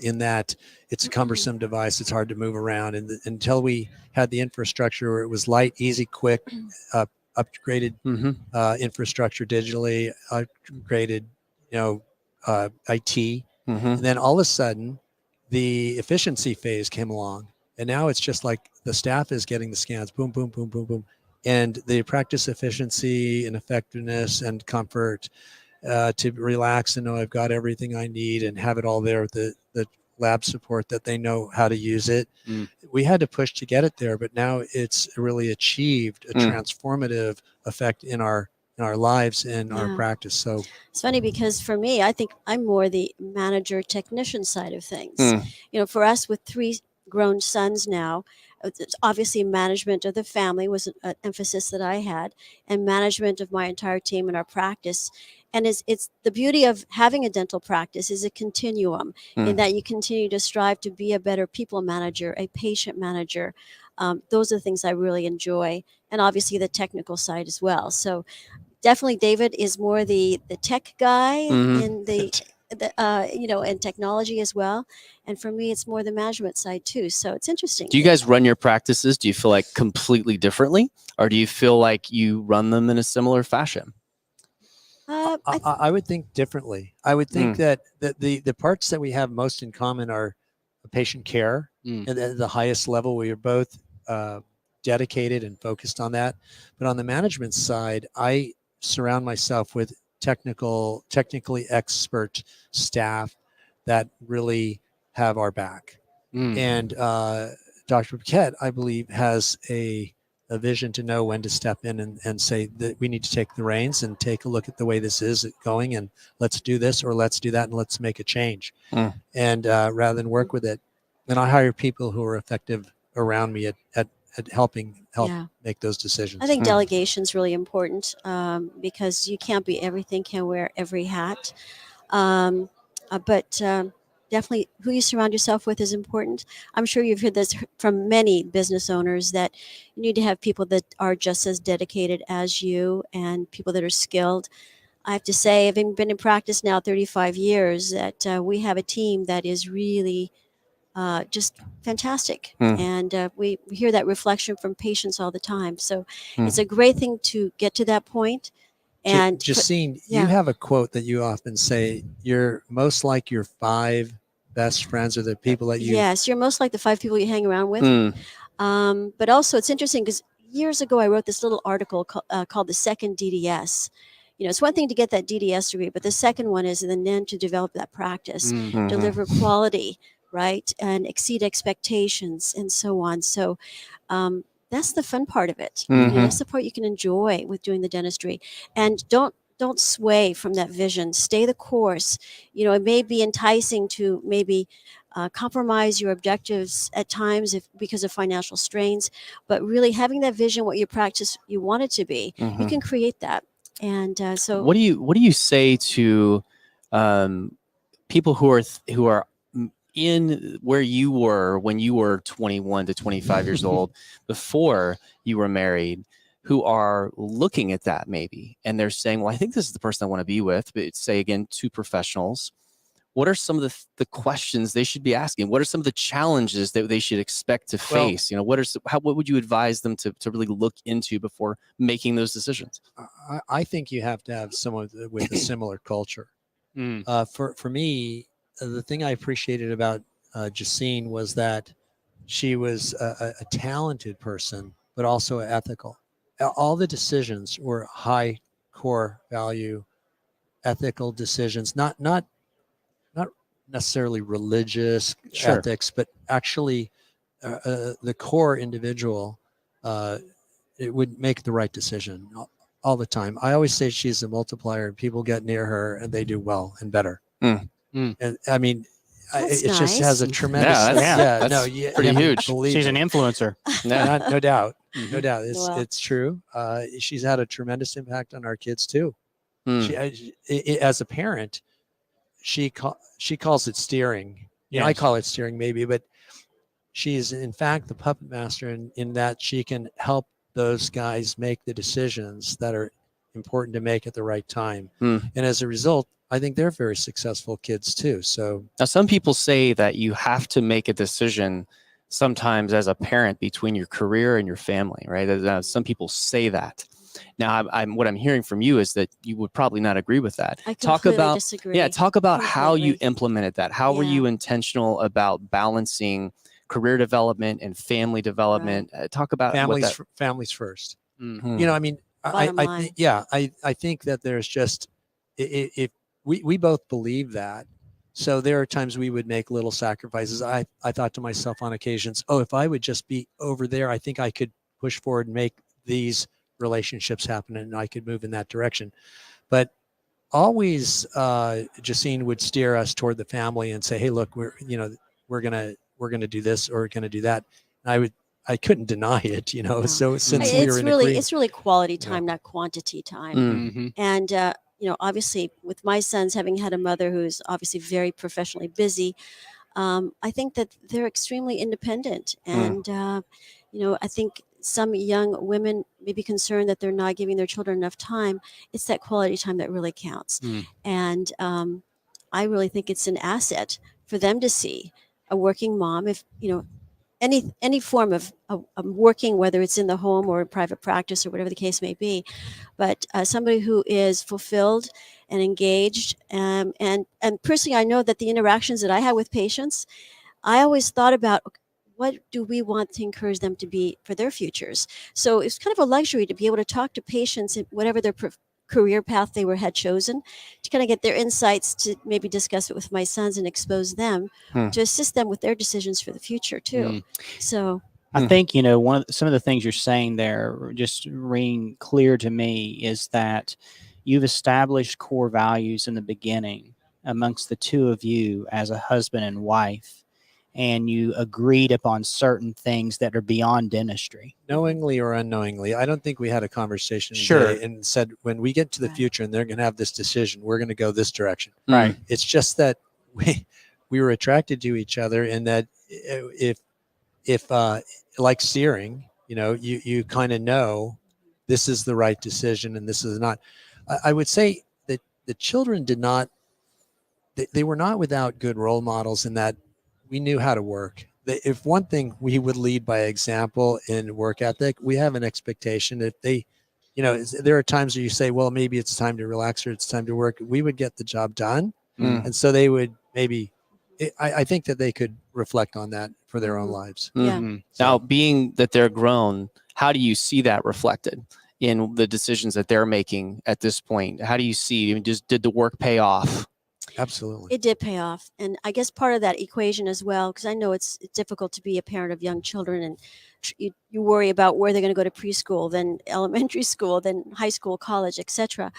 in that it's a cumbersome device. It's hard to move around. And until we had the infrastructure where it was light, easy, quick, upgraded infrastructure digitally, upgraded, IT. And then all of a sudden, the efficiency phase came along. And now it's just like the staff is getting the scans, boom, boom, boom, boom, boom. And the practice efficiency and effectiveness and comfort to relax and know I've got everything I need and have it all there with the lab support that they know how to use it. We had to push to get it there, but now it's really achieved a transformative effect in our lives and our practice. So it's funny because for me, I think I'm more the manager technician side of things. For us with 3 grown sons now, it's obviously management of the family was an emphasis that I had, and management of my entire team and our practice. And it's the beauty of having a dental practice is a continuum in that you continue to strive to be a better people manager, a patient manager. Those are the things I really enjoy, and obviously the technical side as well. So definitely David is more the tech guy in and technology as well. And for me, it's more the management side too. So it's interesting. Do you guys run your practices? Do you feel like completely differently, or do you feel like you run them in a similar fashion? I would think differently. I would think that the parts that we have most in common are patient care, and at the highest level, we are both dedicated and focused on that. But on the management side, I surround myself with technically expert staff that really have our back. And Dr. Paquette, I believe, has a vision to know when to step in and say that we need to take the reins and take a look at the way this is going, and let's do this or let's do that and let's make a change. And rather than work with it And I hire people who are effective around me at helping Yeah. make those decisions. I think delegation is really important because you can't be everything, can't wear every hat. But definitely who you surround yourself with is important. I'm sure you've heard this from many business owners that you need to have people that are just as dedicated as you and people that are skilled. I have to say, having been in practice now 35 years, that we have a team that is really just fantastic. And we hear that reflection from patients all the time. So it's a great thing to get to that point. And Justine, yeah. you have a quote that you often say, you're most like your 5 best friends or the people that you. Yes, you're most like the 5 people you hang around with. But also it's interesting because years ago I wrote this little article called The Second DDS. You know, it's one thing to get that DDS degree, but the second one is then to develop that practice, deliver quality, right, and exceed expectations and so on. So that's the fun part of it. You know, that's the part you can enjoy with doing the dentistry. And don't sway from that vision. Stay the course. You know, it may be enticing to maybe compromise your objectives at times because of financial strains, but really having that vision, what your practice you want it to be, you can create that. And so, what do you say to people who are in where you were when you were 21 to 25 years old before you were married, who are looking at that maybe and they're saying, well, I think this is the person I want to be with, but say again, 2 professionals. What are some of the questions they should be asking? What are some of the challenges that they should expect to face? You know, what would you advise them to really look into before making those decisions? I think you have to have someone with a similar culture. For me, the thing I appreciated about Justine was that she was a talented person, but also ethical. All the decisions were high core value, ethical decisions, not necessarily religious ethics, but actually the core individual, it would make the right decision all the time. I always say she's a multiplier, and people get near her and they do well and better. And I mean, it nice. Just has a tremendous. That's pretty huge. She's an influencer. No doubt. No doubt. It's true. She's had a tremendous impact on our kids too. As a parent, she calls it steering. Yeah, I call it steering maybe, but she's in fact the puppet master in that she can help those guys make the decisions that are important to make at the right time. And as a result, I think they're very successful kids too. So now some people say that you have to make a decision sometimes as a parent between your career and your family, right? Some people say that. Now, what I'm hearing from you is that you would probably not agree with that. I completely disagree. Yeah, talk about how you implemented that. How were you intentional about balancing career development and family development? Talk about families first. You know, I mean, I think that there's just if we both believe that. So there are times we would make little sacrifices. I thought to myself on occasions, if I would just be over there, I think I could push forward and make these relationships happen and I could move in that direction. But always Justine would steer us toward the family and say, hey, look, we're gonna do this or we're gonna do that. And I couldn't deny it, you know. No. So since we were in agreement, it's really quality time, not quantity time. And you know, obviously with my sons having had a mother who's obviously very professionally busy, I think that they're extremely independent. And you know, I think some young women may be concerned that they're not giving their children enough time. It's that quality time that really counts. And I really think it's an asset for them to see a working mom, if, you know, any form of working, whether it's in the home or private practice or whatever the case may be, but somebody who is fulfilled and engaged. And personally, I know that the interactions that I have with patients, I always thought about, what do we want to encourage them to be for their futures? So it's kind of a luxury to be able to talk to patients in whatever their career path they had chosen, to kind of get their insights, to maybe discuss it with my sons and expose them to assist them with their decisions for the future too. So I think, you know, some of the things you're saying there just ring clear to me is that you've established core values in the beginning amongst the two of you as a husband and wife. and you agreed upon certain things that are beyond dentistry. Knowingly or unknowingly, I don't think we had a conversation Sure. today and said, when we get to the Right. future and they're going to have this decision, we're going to go this direction. Right. It's just that we were attracted to each other, and that if like searing, you kind of know this is the right decision and this is not. I would say that the children did not, they were not without good role models, in that we knew how to work. If one thing, we would lead by example in work ethic. We have an expectation. If they, there are times where you say, well, maybe it's time to relax or it's time to work. We would get the job done. And so they would maybe, I think that they could reflect on that for their own lives. Yeah. Now, being that they're grown, how do you see that reflected in the decisions that they're making at this point? How do you see, I mean, did the work pay off? Absolutely. It did pay off. And I guess part of that equation as well, because I know it's difficult to be a parent of young children, and you worry about where they're going to go to preschool, then elementary school, then high school, college, etc.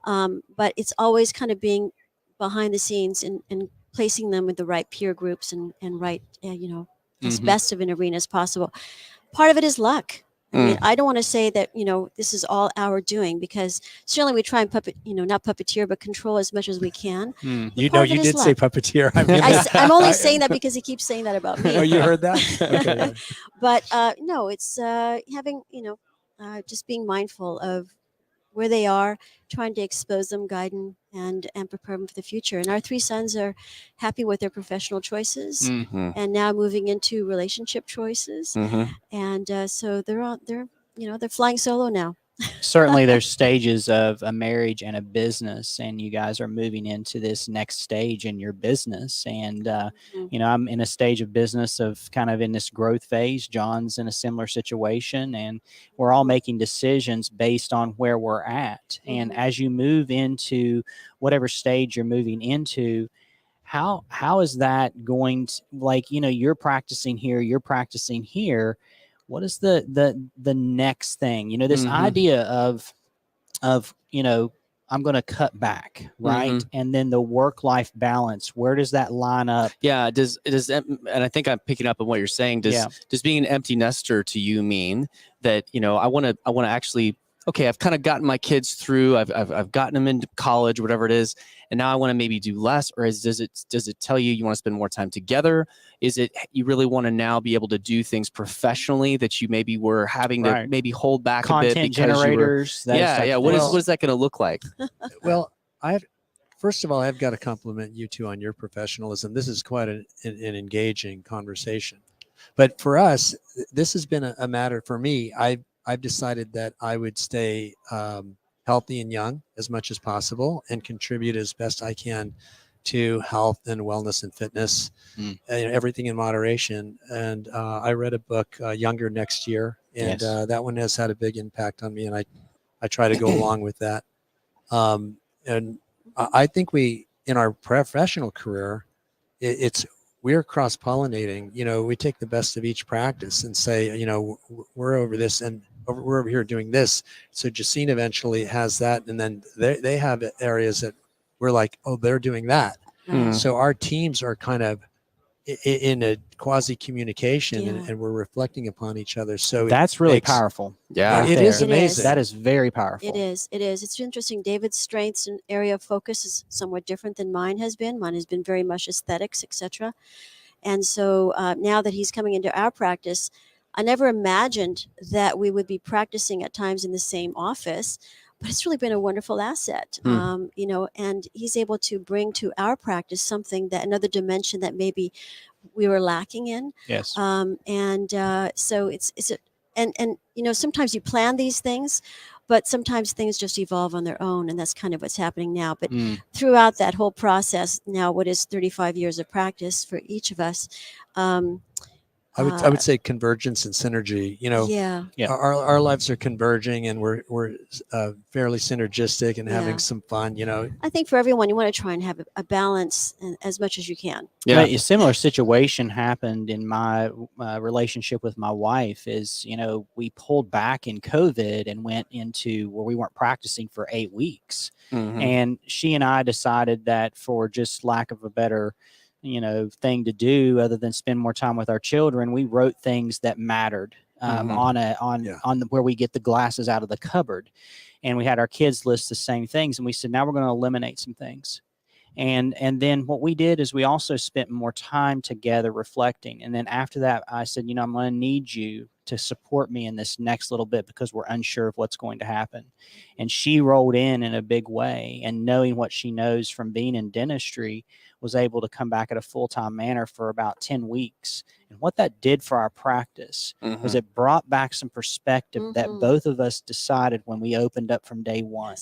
But it's always kind of being behind the scenes and placing them with the right peer groups and right, as best of an arena as possible. Part of it is luck. I mean, I don't want to say that, this is all our doing, because certainly we try and not puppeteer, but control as much as we can. You Part of it you is did say luck. puppeteer. I'm only saying that because he keeps saying that about me. Oh, you heard that? Okay. But no, it's having, just being mindful of where they are, trying to expose them, guide them, and prepare them for the future. And our three sons are happy with their professional choices, and now moving into relationship choices. And so they're flying solo now. Certainly there's stages of a marriage and a business, and you guys are moving into this next stage in your business. And I'm in a stage of business of kind of in this growth phase. John's in a similar situation, and we're all making decisions based on where we're at. And as you move into whatever stage you're moving into, how is that going to, you're practicing here, what is the next thing? This idea of I'm going to cut back, right? And then the work-life balance, where does that line up? Yeah. And I think I'm picking up on what you're saying. Does being an empty nester to you mean that, I want to actually, okay, I've kind of gotten my kids through, I've gotten them into college, whatever it is, and now I want to maybe do less? Or does it tell you want to spend more time together? Is it you really want to now be able to do things professionally that you maybe were having to maybe hold back a bit content because generators? What is that going to look like? Well, first of all, I've got to compliment you two on your professionalism. This is quite an engaging conversation. But for us, this has been a matter for me. I've decided that I would stay healthy and young as much as possible and contribute as best I can to health and wellness and fitness, everything in moderation. And I read a book, Younger Next Year, and that one has had a big impact on me, and I try to go along with that. And I think in our professional career, we're cross-pollinating. We take the best of each practice and say, we're over this and we're over here doing this. So Jacine eventually has that, and then they have areas that we're like, oh, they're doing that. So our teams are kind of in a quasi communication, and we're reflecting upon each other. So that's really powerful. Yeah, it is amazing. That is very powerful. It is. It's interesting. David's strengths and area of focus is somewhat different than mine has been. Mine has been very much aesthetics, etc. And so now that he's coming into our practice, I never imagined that we would be practicing at times in the same office, but it's really been a wonderful asset, and he's able to bring to our practice something, that another dimension that maybe we were lacking in. Yes. So sometimes you plan these things, but sometimes things just evolve on their own, and that's kind of what's happening now. But throughout that whole process, now what is 35 years of practice for each of us, I would say convergence and synergy. Our lives are converging, and we're fairly synergistic and having some fun. I think for everyone, you want to try and have a balance as much as you can. Yeah, a similar situation happened in my relationship with my wife. Is we pulled back in COVID and went into where we weren't practicing for 8 weeks, and she and I decided that, for just lack of a better thing to do other than spend more time with our children. We wrote things that mattered where we get the glasses out of the cupboard, and we had our kids list the same things, and we said, now we're going to eliminate some things. And then what we did is we also spent more time together reflecting. And then after that, I said, I'm going to need you to support me in this next little bit because we're unsure of what's going to happen. And she rolled in a big way, and knowing what she knows from being in dentistry, was able to come back at a full-time manner for about 10 weeks. And what that did for our practice was it brought back some perspective that both of us decided when we opened up from day one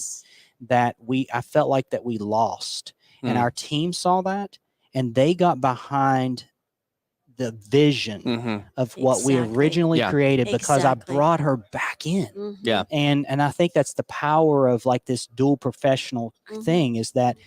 that I felt like that we lost. And our team saw that, and they got behind the vision of what we originally created because I brought her back in. Yeah. And I think that's the power of like this dual professional thing, is that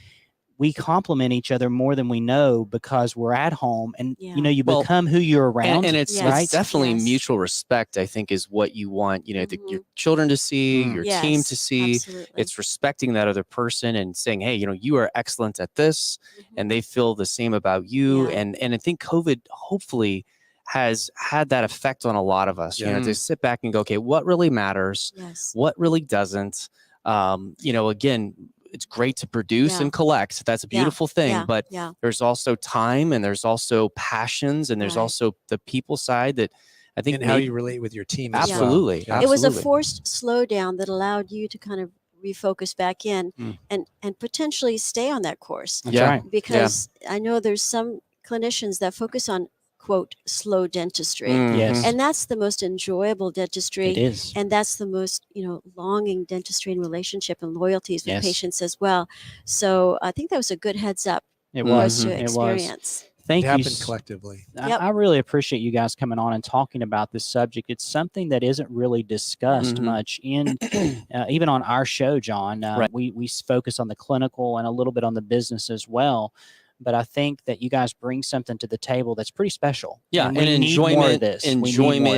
we complement each other more than we know because we're at home, and you become who you're around. And it's definitely mutual respect, I think, is what you want, your children to see, your team to see. Absolutely. It's respecting that other person and saying, hey, you are excellent at this, and they feel the same about you. And I think COVID hopefully has had that effect on a lot of us, to sit back and go, okay, what really matters? What really doesn't? Again, it's great to produce and collect. That's a beautiful thing, but there's also time, and there's also passions, and there's also the people side that I think, and how you relate with your team. Absolutely. It was a forced slowdown that allowed you to kind of refocus back in and potentially stay on that course. That's right. Because I know there's some clinicians that focus on, quote, slow dentistry. Yes. And that's the most enjoyable dentistry. It is. And that's the most, longing dentistry and relationship and loyalties with patients as well. So I think that was a good heads up It for us was. to It experience. was. Thank It you. happened collectively. I really appreciate you guys coming on and talking about this subject. It's something that isn't really discussed much in even on our show, John. We focus on the clinical and a little bit on the business as well. But I think that you guys bring something to the table that's pretty special. Yeah, and enjoyment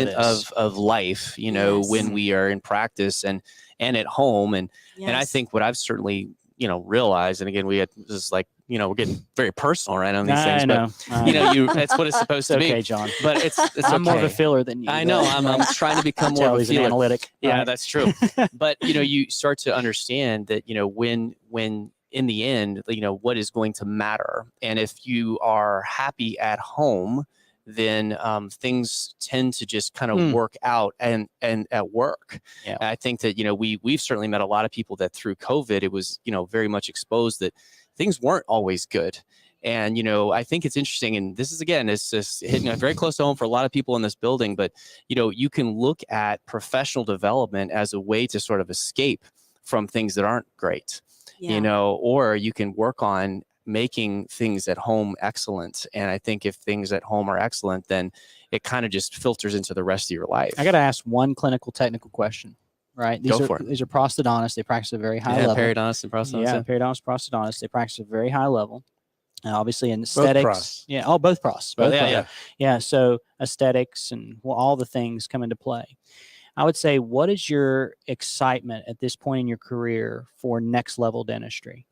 of of life, when we are in practice and at home. And I think what I've certainly, realized, and again, this is like, we're getting very personal right on these things, but that's what it's supposed to be. Okay, John. But it's I'm more of a filler than you. I know. I'm trying to become more of a feeler. Analytic. Yeah, Right. that's true. But, you start to understand that, when in the end, what is going to matter. And if you are happy at home, then things tend to just kind of work out and at work. Yeah. And I think that, we've certainly met a lot of people that through COVID, it was, very much exposed that things weren't always good. And, I think it's interesting. And this is, again, it's just hitting very close to home for a lot of people in this building. But, you can look at professional development as a way to sort of escape from things that aren't great. Or you can work on making things at home excellent. And I think if things at home are excellent, then it kind of just filters into the rest of your life. I got to ask one clinical technical question, right? These Go for it. These are prosthodontists. They practice at a very high level. Periodontists and prosthodontists. Yeah, periodontist, prosthodontists. They practice at a very high level. Obviously in aesthetics. Both pros. Yeah. So aesthetics and all the things come into play. I would say, what is your excitement at this point in your career for next level dentistry?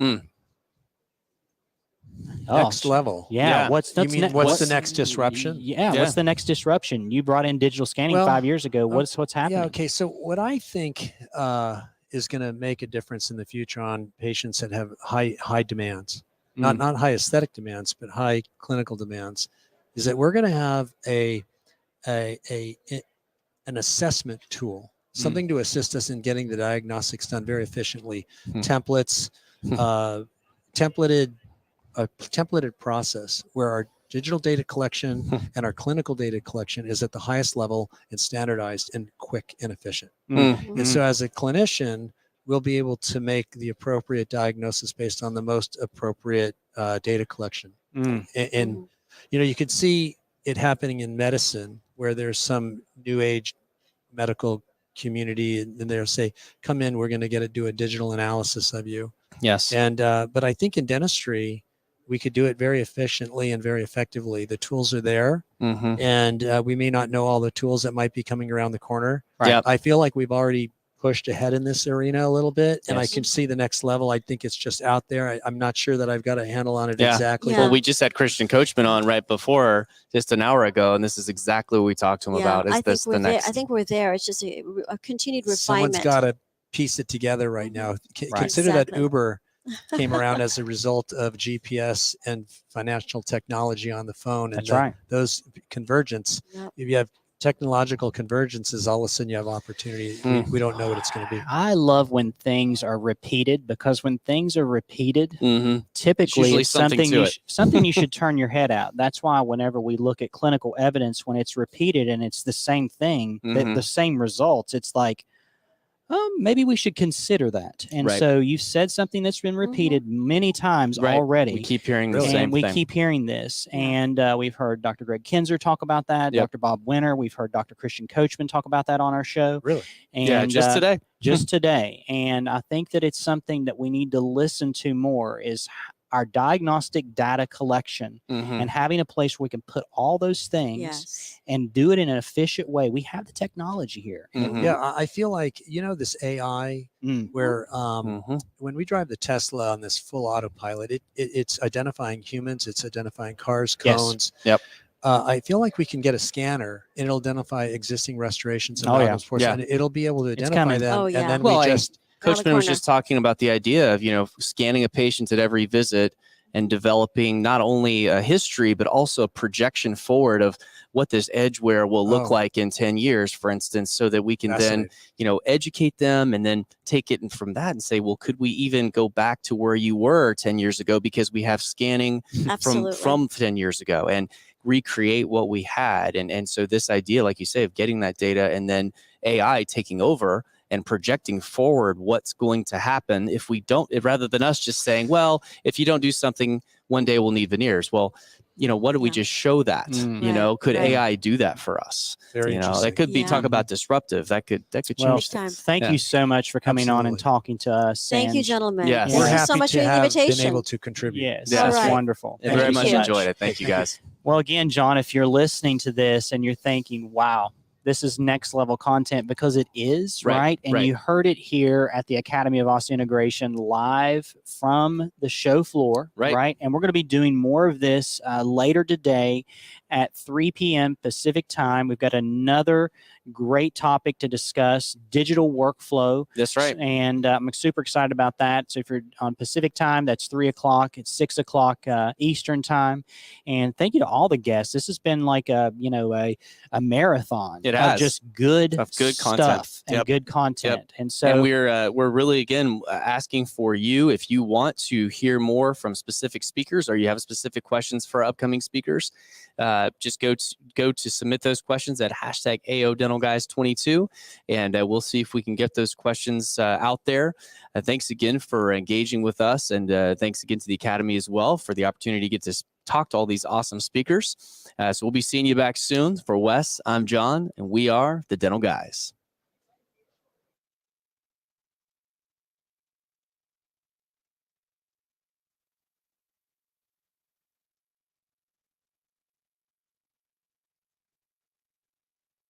Next level. Yeah. What's the next disruption? What's the next disruption? You brought in digital scanning 5 years ago. What's happening? Yeah. Okay. So what I think is going to make a difference in the future on patients that have high demands, not high aesthetic demands, but high clinical demands, is that we're going to have an assessment tool, something to assist us in getting the diagnostics done very efficiently. Templates, templated process where our digital data collection and our clinical data collection is at the highest level and standardized and quick and efficient. And so as a clinician, we'll be able to make the appropriate diagnosis based on the most appropriate data collection. And you could see it happening in medicine where there's some new age medical community and they'll say, come in, we're going to do a digital analysis of you. Yes. And, but I think in dentistry, we could do it very efficiently and very effectively. The tools are there and we may not know all the tools that might be coming around the corner. Right. I feel like we've already pushed ahead in this arena a little bit, and I Yes. can see the next level. I think it's just out there. I'm not sure that I've got a handle on it Yeah. exactly. Yeah. Well, we just had Christian Coachman on right before, just an hour ago, and this is exactly what we talked to him about. Is I this think we're the there. next? I think we're there. It's just a continued Someone's refinement. got to piece it together right now. Right. Consider that Exactly. Uber came around as a result of GPS and financial technology on the phone. And That's right. those convergence, Yep. if you have technological convergences, all of a sudden you have opportunity. We don't know what it's going to be. I love when things are repeated, because when things are repeated, Mhm. typically usually it's something something to you, it. something you should turn your head out. That's why whenever we look at clinical evidence, when it's repeated and it's the same thing, Mhm. the same results, it's like, maybe we should consider that. And Right. so you've said something that's been repeated many times Right. already. We keep hearing the Really? same And we thing. keep hearing this. Yeah. And we've heard Dr. Greg Kinzer talk about that, Yep. Dr. Bob Winter. We've heard Dr. Christian Coachman talk about that on our show. Really? And Yeah, just today. just today. And I think that it's something that we need to listen to more, is our diagnostic data collection Mhm. and having a place where we can put all those things Yes. and do it in an efficient way. We have the technology here. Mhm. Yeah, I feel like, this AI Mm. where Mhm. when we drive the Tesla on this full autopilot, it's identifying humans, it's identifying cars, Yes. cones. Yep. I feel like we can get a scanner and it'll identify existing restorations and Oh, yeah. problems for us, Yeah. and it'll be able to It's identify coming. them. Oh, yeah. And then Well, we I- just Around the Coachman was corner. just talking about the idea of, scanning a patient at every visit and developing not only a history, but also a projection forward of what this edge wear will look Oh. like in 10 years, for instance, so that we can then, fascinating. educate them and then take it and from that and say, well, could we even go back to where you were 10 years ago, because we have scanning Absolutely. from 10 years ago and recreate what we had. And so this idea, like you say, of getting that data and then AI taking over and projecting forward what's going to happen if we don't, rather than us just saying, well, if you don't do something, one day we'll need veneers. Well, what do we Yeah. just show that? Mm. Could right. AI do that for us? Very interesting. That could be Yeah. talk about disruptive. That could change Well, Big time. things. thank Yeah. you so much for coming on and Absolutely. talking to us. Thank you, and- gentlemen. Yes. Thank We're you happy so much to for the have invitation. been able to contribute. Yes, Yeah. that's All right. wonderful. I Thank very you much so enjoyed it. Thank you, guys. Well, again, John, if you're listening to this and you're thinking, wow, this is next level content, because it is, Right, right? And right. you heard it here at the Academy of Osseointegration live from the show floor, Right. And we're going to be doing more of this later today at 3 p.m. Pacific time. We've got another great topic to discuss, digital workflow. That's right. And I'm super excited about that. So if you're on Pacific time, that's 3 o'clock. It's 6 o'clock Eastern time. And thank you to all the guests. This has been like a marathon It of has. just good Good stuff content. and Yep. good content. And so And we're really, again, asking for you, if you want to hear more from specific speakers or you have specific questions for upcoming speakers, just go to submit those questions at #AODentalGuys22, and we'll see if we can get those questions out there. Thanks again for engaging with us, and thanks again to the Academy as well for the opportunity to get to talk to all these awesome speakers. So we'll be seeing you back soon. For Wes, I'm John, and we are the Dental Guys.